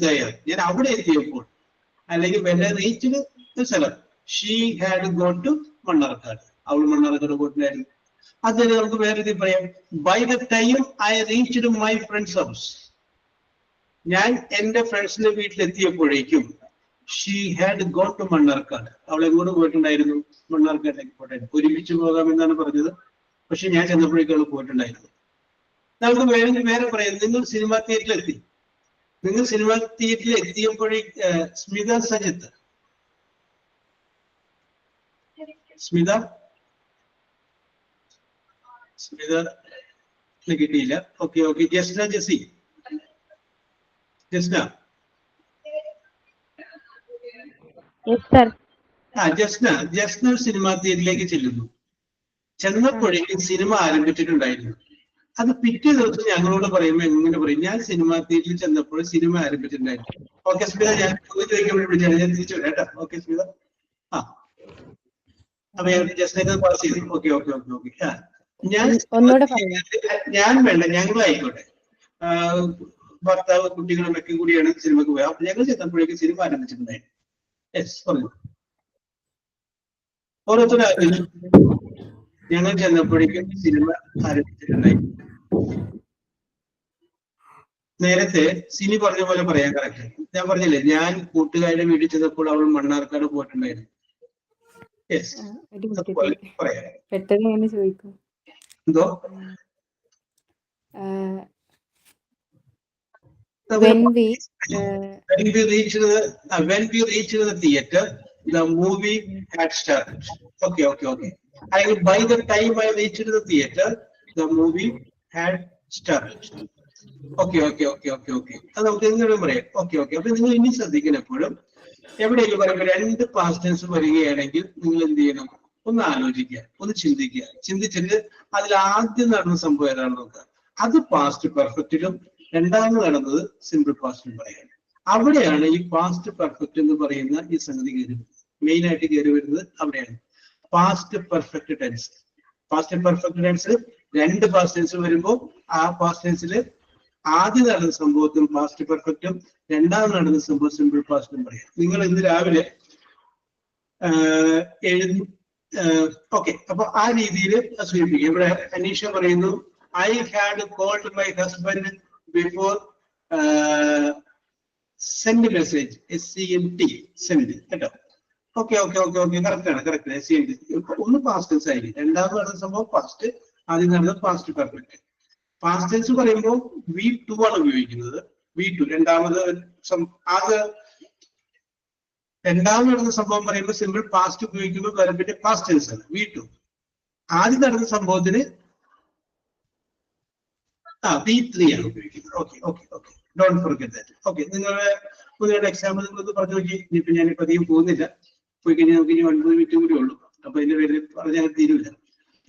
there, ഞാൻ അവിടെ എത്തിയപ്പോൾ, അല്ലെങ്കിൽ when I reached the സ്ഥലം, she had gone to Mannarkkad. അവൾ മണ്ണാർക്കാട് പോയിട്ടുണ്ടായിരുന്നു. അതുതന്നെ നമുക്ക് വേറെ രീതിയിൽ പറയാം. by the time I reached my friend's house, ഞാൻ എന്റെ ഫ്രണ്ട്സിന്റെ വീട്ടിലെത്തിയപ്പോഴേക്കും she had gone to Mannarkkad. അവൾ എങ്ങോട്ട് പോയിട്ടുണ്ടായിരുന്നു? മണ്ണാർക്കാട്ടിലേക്ക് പോയിട്ടായിരുന്നു. ഒരുമിച്ച് പോകാമെന്നാണ് പറഞ്ഞത്, പക്ഷെ ഞാൻ ചെന്നപ്പോഴേക്കും അവൾ പോയിട്ടുണ്ടായിരുന്നു. നമുക്ക് വേറെ പറയാം. നിങ്ങൾ സിനിമാ തിയേറ്ററിലെത്തി. നിങ്ങൾ സിനിമാ തിയേറ്ററിൽ എത്തിയപ്പോഴേക്ക് സ്മിത കിട്ടിയില്ല. ഓക്കെ. ജസ്ന സിനിമാ തിയേറ്ററിലേക്ക് ചെല്ലുന്നു. ചെന്നപ്പോഴേക്കും സിനിമ ആരംഭിച്ചിട്ടുണ്ടായിരുന്നു. അത് പിറ്റേ ദിവസം ഞങ്ങളോട് പറയുമ്പോൾ എങ്ങനെ പറയും? ഞാൻ സിനിമാ തിയേറ്ററിൽ ചെന്നപ്പോൾ സിനിമ ആരംഭിച്ചിട്ടുണ്ടായിരുന്നു. ഓക്കെ സ്മിത, ഞാൻ ചോദിക്കാൻ വേണ്ടി വിളിച്ചാണ്, ഞാൻ തിരിച്ചു വരാം കേട്ടോ. ഓക്കെ സ്മിത. അപ്പൊ ഞാൻ ജസ്റ്റ് പാസ് ചെയ്തു. ഓക്കെ. ഞാൻ വേണ്ട, ഞങ്ങളായിക്കോട്ടെ. ഭർത്താവ് കുട്ടികളും ഒക്കെ കൂടിയാണ് സിനിമക്ക് പോയത്. അപ്പൊ ഞങ്ങൾ ചെന്നപ്പോഴേക്കും സിനിമ ആരംഭിച്ചിട്ടുണ്ടായിരുന്നു. യെസ്, പറഞ്ഞു. ഓരോരുത്തരും ആലോചിച്ചു. ഞങ്ങൾ ചെന്നപ്പോഴേക്കും സിനിമ ആരംഭിച്ചിട്ടുണ്ടായിരുന്നു. നേരത്തെ സിനി പറഞ്ഞ പോലെ പറയാൻ കറക്റ്റ്. ഞാൻ പറഞ്ഞില്ലേ, ഞാൻ കൂട്ടുകാരുടെ വീട്ടിൽ ചെന്നപ്പോൾ അവൾ മണ്ണാർക്കാട് പോയിട്ടുണ്ടായിരുന്നു. എന്തോ when we reached the theater, the movie had started. Okay. By the time I reached the theater, the movie had started. Okay. അത് നമുക്ക് എങ്ങനെ പറയാം? ഓക്കെ. അപ്പൊ നിങ്ങൾ ഇനി ശ്രദ്ധിക്കണം. എപ്പോഴും എവിടെയെങ്കിലും പറയുമ്പോൾ രണ്ട് പാസ്റ്റ് ടെൻസ് വരികയാണെങ്കിൽ നിങ്ങൾ എന്ത് ചെയ്യണം? ഒന്ന് ആലോചിക്കുക, ഒന്ന് ചിന്തിക്കുക. ചിന്തിച്ചിട്ട് അതിൽ ആദ്യം നടന്ന സംഭവം ഏതാണെന്ന് നോക്കുക. അത് പാസ്റ്റ് പെർഫെക്റ്റിലും രണ്ടാമത് നടന്നത് സിമ്പിൾ പാസ്റ്റിലും പറയാം. അവിടെയാണ് ഈ പാസ്റ്റ് പെർഫെക്റ്റ് എന്ന് പറയുന്ന ഈ സംഗതി കയറി വരുന്നത്. മെയിൻ ആയിട്ട് കയറി വരുന്നത് അവിടെയാണ്. Past perfect tense. Past perfect tense രണ്ട് പാസ്റ്റ് ടെൻസ് വരുമ്പോൾ ആ പാസ്റ്റ് ടെൻസിൽ ആദ്യം നടന്ന സംഭവത്തും പാസ്റ്റ് പെർഫെക്റ്റും രണ്ടാമത് നടന്ന സംഭവം സിമ്പിൾ പാസ്റ്റും പറയാം. നിങ്ങൾ ഇന്ന് രാവിലെ ഓക്കെ, അപ്പൊ ആ രീതിയിൽ സൂചിപ്പിക്കും. ഇവിടെ അനീഷ പറയുന്നു, I had called my husband before send message, SCNT, send, കേട്ടോ. Okay okay okay okay, correct ആണ്, കറക്റ്റ്. SCNT ഒന്ന് പാസ്റ്റ് ടെൻസ് ആയിരിക്കും, രണ്ടാമത് നടന്ന സംഭവം പാസ്റ്റ്, ആദ്യം നടന്നത് പാസ്റ്റ് പെർഫെക്റ്റ്. പാസ്റ്റ് ടെൻസ് പറയുമ്പോൾ V2 ആണ് ഉപയോഗിക്കുന്നത്. V2 രണ്ടാമത് രണ്ടാമത് നടന്ന സംഭവം പറയുമ്പോൾ സിമ്പിൾ പാസ്റ്റ് ഉപയോഗിക്കുമ്പോൾ വെർബിന്റെ പാസ്റ്റ് ടെൻസ് ആണ് V2. ആദ്യം നടന്ന സംഭവത്തിന് V3 ആണ് ഉപയോഗിക്കുന്നത്. Okay okay okay, don't forget that. Okay, നിങ്ങളുടെ എക്സാമ്പിൾ നിങ്ങളൊന്ന് പറഞ്ഞു നോക്കി. ഇനിയിപ്പോ ഞാനിപ്പോ അധികം പോകുന്നില്ല, പോയി കഴിഞ്ഞാൽ നമുക്ക് ഇനി 9 മിനിറ്റ് കൂടി ഉള്ളൂ. അപ്പൊ ഇതിന്റെ പേരിൽ പറഞ്ഞാൽ തീരുമില്ല.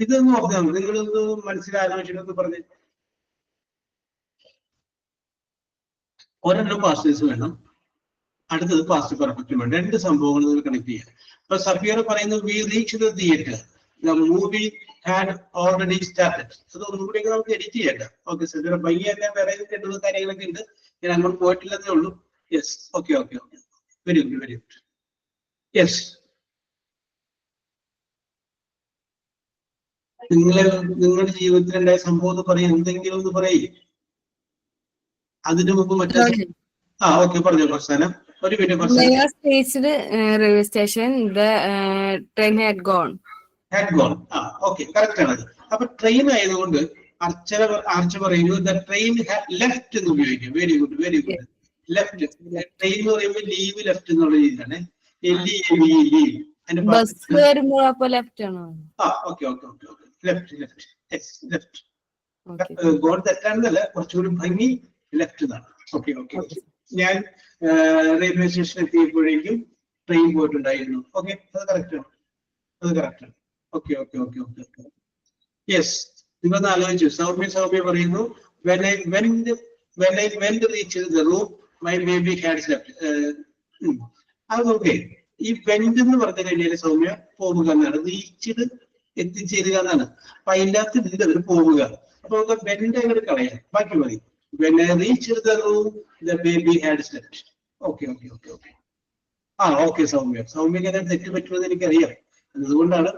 ഇതൊന്ന് നോക്കാം, നിങ്ങളൊന്ന് മനസ്സിലാലോചിച്ചിട്ടൊന്ന് പറഞ്ഞ്. ഒരെണ്ണം പാസ്റ്റ് ടെൻസ് വേണം, അടുത്തത് പാസ്റ്റ് പെർഫെക്റ്റ് വേണം. രണ്ട് സംഭവങ്ങൾ നിങ്ങൾ കണക്ട് ചെയ്യാം. ഇപ്പൊ സഫീർ പറയുന്നത് V reach the theatre, the movie had already started. അതൊന്നും കൂടി നമുക്ക് എഡിറ്റ് ചെയ്യേണ്ട. ഓക്കെ, സഫീർ ഭംഗിയല്ല, വേറെ രണ്ടു കാര്യങ്ങളൊക്കെ ഉണ്ട്, ഞാൻ അങ്ങോട്ട് പോയിട്ടില്ലെന്നേ ഉള്ളൂ. Yes, okay okay okay, very good very good. Yes, നിങ്ങളുടെ ജീവിതത്തിലുണ്ടായ സംഭവം എന്ന് പറയും, എന്തെങ്കിലും ഒന്ന് പറയും. അതിനു മുമ്പ് മറ്റേ ഓക്കെ, പറഞ്ഞോ പ്രസ്ഥാനം. ഒരു railway station, the train had gone. Okay, correct ആണ്. അപ്പൊ ട്രെയിൻ ആയതുകൊണ്ട് ആർച്ച പറയുന്നു ദ ട്രെയിൻ ലെഫ്റ്റ് എന്ന് ഉപയോഗിക്കും. Very good very good. Left, train എന്ന് പറയുമ്പോൾ ലീവ് ലെഫ്റ്റ് എന്നുള്ള രീതിയിലാണ്. ബസ് വരുമ്പോൾ അപ്പൊ ലെഫ്റ്റ് ആണോ? Okay okay okay okay, left left left. ഗോഡ് തെറ്റാണെന്നല്ല, കുറച്ചുകൂടി ഭംഗി ലെഫ്റ്റ് എന്നാണ്. Okay okay okay. ഞാൻ റെയിൽവേ സ്റ്റേഷൻ എത്തിയപ്പോഴേക്കും ട്രെയിൻ പോയിട്ടുണ്ടായിരുന്നു. ഓക്കെ, അത് കറക്റ്റ് ആണ്, അത് കറക്റ്റ് ആണ്. Okay okay okay okay okay. Yes, നിങ്ങളൊന്ന് ആലോചിച്ചു. സൗമ്യ പറയുന്നു when I went to reach the room my baby had slept. അത് ഓക്കെ. ഈ വെന്റ് എന്ന് പറഞ്ഞു കഴിഞ്ഞാൽ സൗമ്യ പോവുക എന്നാണ്, റീച്ചിട് എത്തിച്ചേരുക എന്നാണ്. അപ്പൊ അതിൻ്റെ അകത്ത് ഉണ്ട് ഒരു പോവുക. അപ്പൊ നമുക്ക് വെന്റ് അങ്ങോട്ട് കളയാം, ബാക്കി മതി. When I reached the room, the baby had slept. Okay, okay, okay, okay. Okay സൗമ്യക്ക് അങ്ങനെ തെറ്റ് പറ്റുമെന്ന് എനിക്കറിയാം, അതുകൊണ്ടാണ്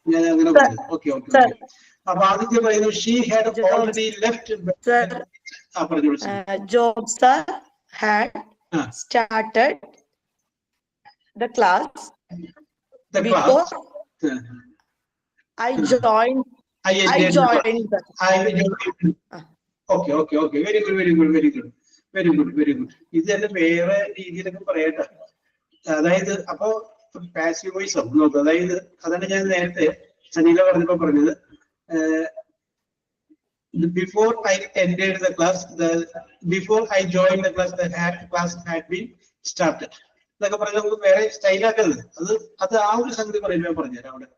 ഞാൻ അങ്ങനെ പറഞ്ഞത്. Okay okay okay. അപ്പൊ ആദ്യത്തെ പറയുന്നു ഷീ ഹാഡ് ഓൾറെഡി ലെഫ്റ്റ്. പറഞ്ഞോളൂ. Job sir had started the class before I joined. Okay okay okay, very good very good very good very good very good. ഇത് തന്നെ വേറെ രീതിയിലൊക്കെ പറയട്ടെ. അതായത് അപ്പോ പാസീവ് വോയിസ് നോക്കുക. അതായത് അതാണ് ഞാൻ നേരത്തെ സനീല പറഞ്ഞപ്പോ പറഞ്ഞത്. Before I entered the class, before I joined the class, the class had been started. ഇതൊക്കെ പറഞ്ഞാൽ നമുക്ക് വേറെ സ്റ്റൈലാക്കരുത്. അത് ആ ഒരു സംഗതി പറയുമ്പോൾ ഞാൻ പറഞ്ഞുതരാം. അവിടെ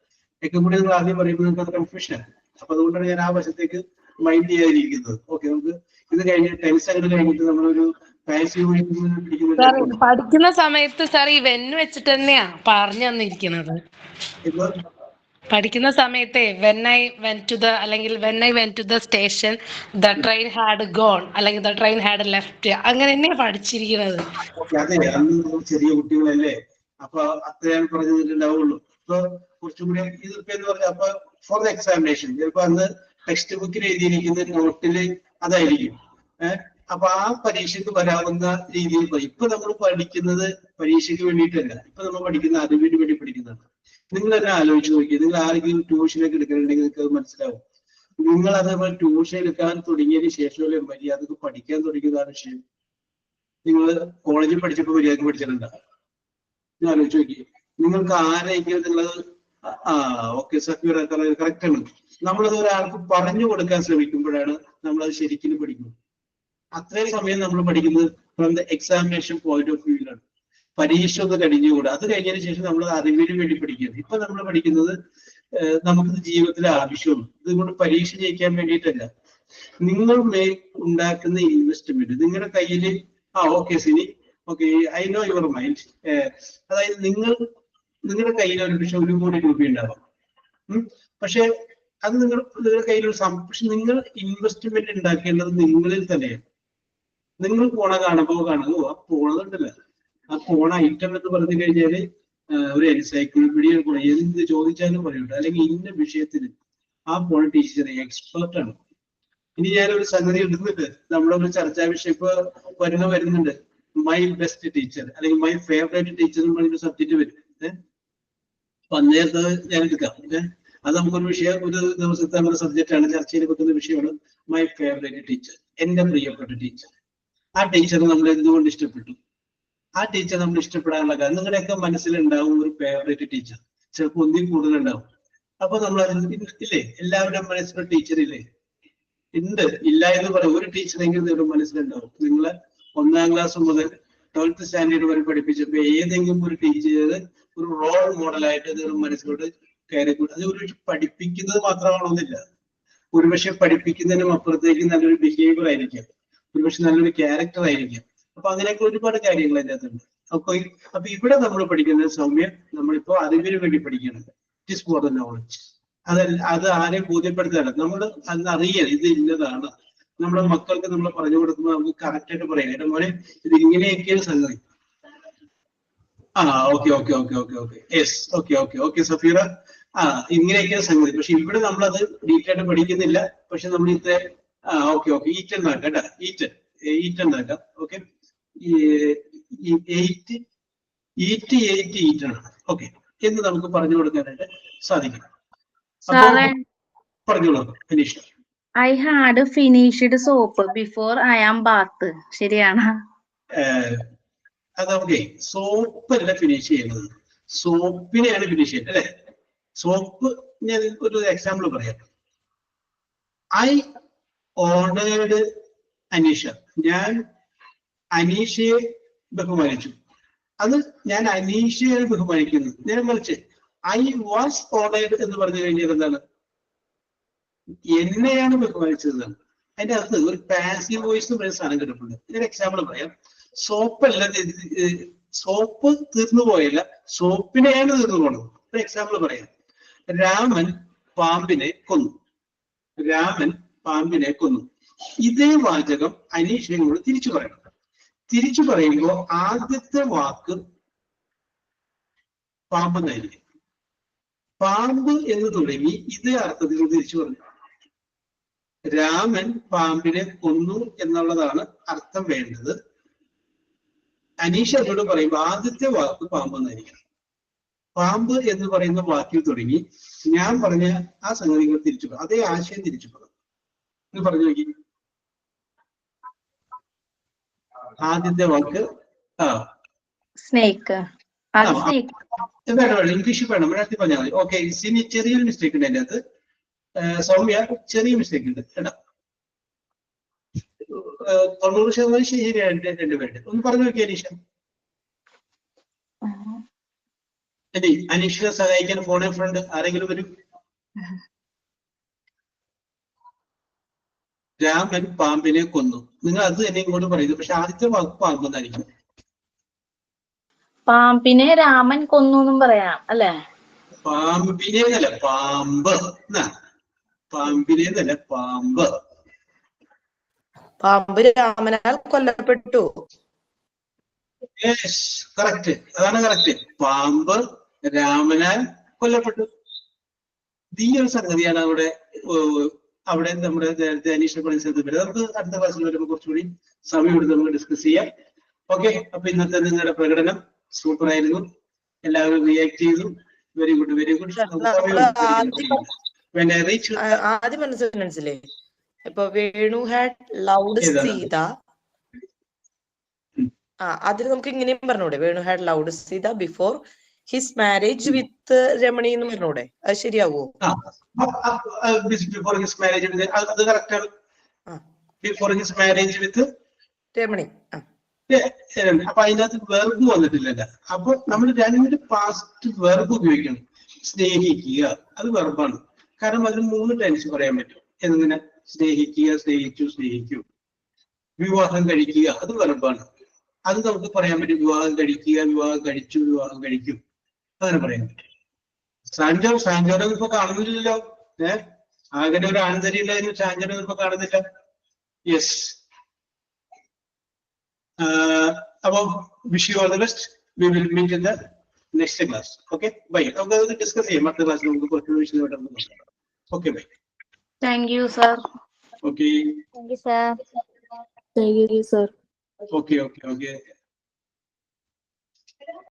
ഒക്കെ കൂടി നിങ്ങൾ ആദ്യം പറയുമ്പോൾ നിങ്ങൾക്ക് അത് കൺഫ്യൂഷനാണ്. അപ്പൊ അതുകൊണ്ടാണ് ഞാൻ ആ വശത്തേക്ക് മൈൻഡ് ചെയ്യാതിരിക്കുന്നത്. ഓക്കെ, നമുക്ക് ഇത് കഴിഞ്ഞ് ടെൻസ് അങ്ങോട്ട് കഴിഞ്ഞിട്ട് നമ്മളൊരു പാസീവ് പഠിക്കുന്ന സമയത്ത് സാർ ഈ വെന്ന് വെച്ചിട്ട് തന്നെയാ പറഞ്ഞു തന്നിരിക്കുന്നത്. പഠിക്കുന്ന സമയത്തെ when I went to the station, the train had gone അല്ലെങ്കിൽ the train had left, അങ്ങനെ തന്നെയാ പഠിച്ചിരിക്കുന്നത്. അതെ, അന്ന് ചെറിയ കുട്ടികളല്ലേ, അപ്പൊ അത്രയാണ് പറഞ്ഞു തന്നിട്ടുണ്ടാവുള്ളൂ. ഇപ്പൊ കുറച്ചും കൂടി ഇതിപ്പോ എന്ന് പറഞ്ഞാൽ അപ്പൊ ഫോർ ദ എക്സാമിനേഷൻ ചിലപ്പോ അന്ന് ടെക്സ്റ്റ് ബുക്കിൽ എഴുതിയിരിക്കുന്ന നോട്ടില് അതായിരിക്കും. അപ്പൊ ആ പരീക്ഷയ്ക്ക് വരാവുന്ന രീതിയിൽ ഇപ്പൊ നമ്മൾ പഠിക്കുന്നത് പരീക്ഷയ്ക്ക് വേണ്ടിയിട്ടല്ല, ഇപ്പൊ നമ്മൾ പഠിക്കുന്ന അറിവിന് വേണ്ടി പഠിക്കുന്നതാണ്. നിങ്ങൾ തന്നെ ആലോചിച്ച് നോക്കി, നിങ്ങൾ ആരെങ്കിലും ട്യൂഷനൊക്കെ എടുക്കണമെങ്കിൽ നിങ്ങൾക്ക് അത് മനസ്സിലാവും. നിങ്ങൾ അതേപോലെ ട്യൂഷൻ എടുക്കാൻ തുടങ്ങിയതിന് ശേഷമല്ലേ മര്യാദക്ക് പഠിക്കാൻ തുടങ്ങിയതാണ് വിഷയം. നിങ്ങൾ കോളേജിൽ പഠിച്ചപ്പോൾ മര്യാദക്ക് പഠിച്ചിട്ടുണ്ടാവും. ഞാൻ ആലോചിച്ച് നോക്കി, നിങ്ങൾക്ക് ആരെങ്കിലും നിങ്ങളത് ഓക്കെ സഫീർ കറക്റ്റ് ആണ്. നമ്മളത് ഒരാൾക്ക് പറഞ്ഞു കൊടുക്കാൻ ശ്രമിക്കുമ്പോഴാണ് നമ്മളത് ശരിക്കും പഠിക്കുന്നത്. അത്രയും സമയം നമ്മൾ പഠിക്കുന്നത് from the examination point of വ്യൂവിലാണ്. പരീക്ഷ ഒന്ന് കഴിഞ്ഞുകൂടാ. അത് കഴിഞ്ഞതിന് ശേഷം നമ്മൾ അറിവിന് വേണ്ടി പഠിക്കുന്നത്. ഇപ്പൊ നമ്മൾ പഠിക്കുന്നത് നമുക്ക് ജീവിതത്തിലെ ആവശ്യമാണ്. ഇതുകൊണ്ട് പരീക്ഷ ജയിക്കാൻ വേണ്ടിയിട്ടല്ല. നിങ്ങൾ ഉണ്ടാക്കുന്ന ഇൻവെസ്റ്റ്മെന്റ് നിങ്ങളുടെ കയ്യിൽ okay Sini, okay I know your mind. അതായത് നിങ്ങളുടെ കയ്യിൽ ഒരു പക്ഷെ 1 കോടി രൂപ ഉണ്ടാവാം. പക്ഷെ അത് നിങ്ങളുടെ കയ്യിലൊരു പക്ഷെ നിങ്ങൾ ഇൻവെസ്റ്റ്മെന്റ് ഉണ്ടാക്കേണ്ടത് നിങ്ങളിൽ തന്നെയാണ്. നിങ്ങൾ പോണ കാണുമ്പോൾ കാണുക പോണതുണ്ടല്ലോ, ആ പോണ ഐറ്റം എന്ന് പറഞ്ഞു കഴിഞ്ഞാല് ഒരു എൻസൈക്ലോപീഡിയ എന്ത് ചോദിച്ചാലും പറയൂട്ടോ, അല്ലെങ്കിൽ ഇന്ന വിഷയത്തിന് ആ പോണ ടീച്ചർ എക്സ്പെർട്ട് ആണ്. ഇനി ഞാനൊരു സംഗതി എടുക്കുന്നുണ്ട്, നമ്മുടെ ഒരു ചർച്ചാ വിഷയം ഇപ്പൊ വരുന്നുണ്ട്, മൈ ബെസ്റ്റ് ടീച്ചർ അല്ലെങ്കിൽ മൈ ഫേവറേറ്റ് ടീച്ചർ എന്ന് പറഞ്ഞൊരു സബ്ജക്ട് വരും. അപ്പൊ അന്നേരത്തെ ഞാൻ എടുക്കാം. അത് നമുക്കൊരു വിഷയം, ഒരു ദിവസത്തെ നമ്മുടെ സബ്ജക്റ്റ് ആണ്, ചർച്ചയിൽ വെക്കുന്ന വിഷയമാണ് മൈ ഫേവറേറ്റ് ടീച്ചർ, എന്റെ പ്രിയപ്പെട്ട ടീച്ചർ. ആ ടീച്ചർ നമ്മൾ എന്തുകൊണ്ട് ഇഷ്ടപ്പെട്ടു? ആ ടീച്ചർ നമ്മൾ ഇഷ്ടപ്പെടാനുള്ള കാരണം നിങ്ങളുടെയൊക്കെ മനസ്സിലുണ്ടാവും ഒരു ഫേവറേറ്റ് ടീച്ചർ, ചിലപ്പോൾ ഒന്നിൽ കൂടുതലുണ്ടാവും. അപ്പൊ നമ്മൾ ഇല്ലേ, എല്ലാവരുടെയും മനസ്സിലൊരു ടീച്ചർ ഇല്ലേ? ഉണ്ട്, ഇല്ല എന്ന് പറയും. ഒരു ടീച്ചറെങ്കിലും നിങ്ങളുടെ മനസ്സിലുണ്ടാവും. നിങ്ങളെ 1ാം ക്ലാസ് മുതൽ 12th സ്റ്റാൻഡേർഡ് വരെ പഠിപ്പിച്ചപ്പോ ഏതെങ്കിലും ഒരു ടീച്ചർ ഒരു റോൾ മോഡലായിട്ട് നിങ്ങളുടെ മനസ്സിലോട്ട് കയറിക്കൂടും. അത് ഒരു പഠിപ്പിക്കുന്നത് മാത്രമാണെന്നില്ല, ഒരുപക്ഷെ പഠിപ്പിക്കുന്നതിനും അപ്പുറത്തേക്ക് നല്ലൊരു ബിഹേവിയർ ആയിരിക്കാം, ഒരുപക്ഷെ നല്ലൊരു ക്യാരക്ടർ ആയിരിക്കാം. അപ്പൊ അങ്ങനെയൊക്കെ ഒരുപാട് കാര്യങ്ങൾ അതിൻ്റെ അകത്തുണ്ട്. അപ്പൊ ഇവിടെ നമ്മൾ പഠിക്കുന്നത് സൗമ്യ, നമ്മളിപ്പോ അറിവിന് വേണ്ടി പഠിക്കണം. It is for the knowledge. അത് ആരെയും ബോധ്യപ്പെടുത്താനല്ല, നമ്മൾ അന്ന് അറിയാം ഇത് ഇന്നതാണ്. നമ്മുടെ മക്കൾക്ക് നമ്മൾ പറഞ്ഞു കൊടുക്കുമ്പോൾ നമുക്ക് കറക്റ്റ് ആയിട്ട് പറയാം, എന്റെ മോനെ ഇത് ഇങ്ങനെയൊക്കെയാണ് സംഗതി. യെസ്, ഓക്കെ സഫീറ, ഇങ്ങനെയൊക്കെയാണ് സംഗതി. പക്ഷെ ഇവിടെ നമ്മളത് ഡീറ്റെയിൽ ആയിട്ട് പഠിക്കുന്നില്ല. പക്ഷെ നമ്മൾ ഇത്ര ഓക്കെ ഈറ്റൻ എന്നാക്കാം കേട്ടാ, ഈറ്റൻ എന്നാക്കാം. ഓക്കെ, 8 ആണ്. ഓക്കെ എന്ന് നമുക്ക് പറഞ്ഞു കൊടുക്കാനായിട്ട് സാധിക്കും. പറഞ്ഞോളൂ finish. I had finished soap before I am bath. ശരിയാണ്. അതൊക്കെ സോപ്പല്ല ഫിനിഷ് ചെയ്യുന്നത്, സോപ്പിനെയാണ് ഫിനിഷ് ചെയ്യുന്നത് അല്ലെ? സോപ്പ് ഞാൻ ഒരു എക്സാമ്പിൾ പറയാം. ഐ ഓർഡേർഡ് അനീഷ, ഞാൻ അനീഷയെ ബഹുമാനിച്ചു. അത് ഞാൻ അനീഷയെ ബഹുമാനിക്കുന്നു. നേരെ മറിച്ച് ഐ വാസ് ഓർഡേർഡ് എന്ന് പറഞ്ഞു കഴിഞ്ഞാൽ എന്താണ്? എന്നെയാണ് ബഹുമാനിച്ചതാണ്. അതിന്റെ അകത്ത് ഒരു പാസീവ് വോയിസ് എന്ന് പറയുന്ന സാധനം കിടപ്പുണ്ട്. ഇതിന് എക്സാമ്പിൾ പറയാം. സോപ്പല്ല, സോപ്പ് തീർന്നു പോയല്ല, സോപ്പിനെയാണ് തീർന്നു പോണത്. ഒരു എക്സാമ്പിൾ പറയാം. രാമൻ പാമ്പിനെ കൊന്നു. ഇതേ വാചകം അനീഷയോട് തിരിച്ചു പറയണം. തിരിച്ചു പറയുമ്പോൾ ആദ്യത്തെ വാക്ക് പാമ്പ് എന്നായിരിക്കും. പാമ്പ് എന്ന് തുടങ്ങി ഇതേ അർത്ഥത്തിൽ തിരിച്ചു പറഞ്ഞു. രാമൻ പാമ്പിനെ കൊന്നു എന്നുള്ളതാണ് അർത്ഥം വേണ്ടത്. അനീഷ എന്നോട് പറയുമ്പോൾ ആദ്യത്തെ വാക്ക് പാമ്പ് എന്നായിരിക്കണം. പാമ്പ് എന്ന് പറയുന്ന വാക്കിൽ തുടങ്ങി ഞാൻ പറഞ്ഞ ആ സംഗതികൾ തിരിച്ചു പറയും, അതേ ആശയം തിരിച്ചു പറയും. എന്ന് പറഞ്ഞു നോക്കി. ആദ്യത്തെ വാക്ക് സ്നേക്ക്. വേണം, ഇംഗ്ലീഷിൽ വേണം, മലയാളത്തിൽ പറഞ്ഞാൽ മതി. ഓക്കെ, സിനി ചെറിയൊരു മിസ്റ്റേക്ക് ഉണ്ട് അതിൻ്റെ അകത്ത്. സൗമ്യ ചെറിയ മിസ്റ്റേക്ക് ഉണ്ട് കേട്ടോ. 90% ശരിയാണ് രണ്ടുപേരുടെ. ഒന്ന് പറഞ്ഞു നോക്കിയ അനീഷ. അനീഷിനെ സഹായിക്കാൻ ഫോണെ ഫ്രണ്ട് ആരെങ്കിലും വരും? രാമൻ പാമ്പിനെ കൊന്നു. നിങ്ങൾ അത് തന്നെ ഇങ്ങോട്ട് പറയുന്നു, പക്ഷെ ആദ്യത്തെ വാക്ക് പാമ്പ് എന്നായിരിക്കും. പാമ്പിനെ രാമൻ കൊന്നു എന്നും പറയാം അല്ലെ? പാമ്പിനെ എന്നല്ല, പാമ്പ്. പാമ്പിനെ എന്നല്ല, പാമ്പ്. പാമ്പ് രാമനാൽ കൊല്ലപ്പെട്ടു. കറക്റ്റ്, അതാണ് കറക്റ്റ്. പാമ്പ് രാമനാൽ കൊല്ലപ്പെട്ടു. ഈ ഒരു സംഗതിയാണ് അവിടെ നമ്മുടെ നേരത്തെ അനീഷ പറഞ്ഞ സ്ഥലത്ത് വരും. നമുക്ക് അടുത്ത ക്ലാസ്സിൽ വരുമ്പോൾ കുറച്ചുകൂടി സമയം എടുത്ത് നമുക്ക് ഡിസ്കസ് ചെയ്യാം. ഓക്കെ, അപ്പൊ ഇന്നത്തെ നിങ്ങളുടെ പ്രകടനം സൂപ്പർ ആയിരുന്നു. എല്ലാവരും റിയാക്ട് ചെയ്തു. Very good, very good. ആദ്യം മനസ്സിലായി. ഇപ്പൊ വേണു ഹാഡ് ലൗഡ് സീത. അതിന് നമുക്ക് ഇങ്ങനെയും പറഞ്ഞൂടെ? Venu had loved Sita before his marriage with Ramani എന്ന് പറഞ്ഞൂടെ? അത് ശരിയാവോ? ബിഫോർ ഹിസ് മാരേജ്, അത് കറക്റ്റ് ആണ്. Before his marriage with Ramani. അപ്പൊ അതിനകത്ത് വെർബ് വന്നിട്ടില്ലല്ലോ. അപ്പൊ നമ്മൾ 2 പാസ്റ്റ് വെർബ് ഉപയോഗിക്കണം. സ്നേഹിക്കുക അത് വെർബാണ്. കാരണം അതിന് 3 ടെൻസ് പറയാൻ പറ്റും. എങ്ങനെ? സ്നേഹിക്കുക, സ്നേഹിച്ചു, സ്നേഹിക്കൂ. വിവാഹം കഴിക്കുക അത് വെർബാണ്. അത് നമുക്ക് പറയാൻ പറ്റും. വിവാഹം കഴിക്കുക, വിവാഹം കഴിച്ചു, വിവാഹം കഴിക്കും, അങ്ങനെ പറയാൻ പറ്റും. സാഞ്ചോനെ ഇപ്പൊ കാണുന്നില്ലല്ലോ. അങ്ങനെ ഒരു ആന്തരികമായിരുന്നു. സാഞ്ചോനെ ഇപ്പൊ കാണുന്നില്ല. യെസ്. അപ്പൊ wish you all the best. We will meet in the next class. Okay, bye. നമുക്ക് ഡിസ്കസ് ചെയ്യാം അടുത്ത ക്ലാസ്സിൽ. നമുക്ക് കുറച്ച് വിഷയമായിട്ട് നോക്കാം. Okay, bye. Thank you, sir. Okay, Thank you, sir. Thank you, sir. Okay.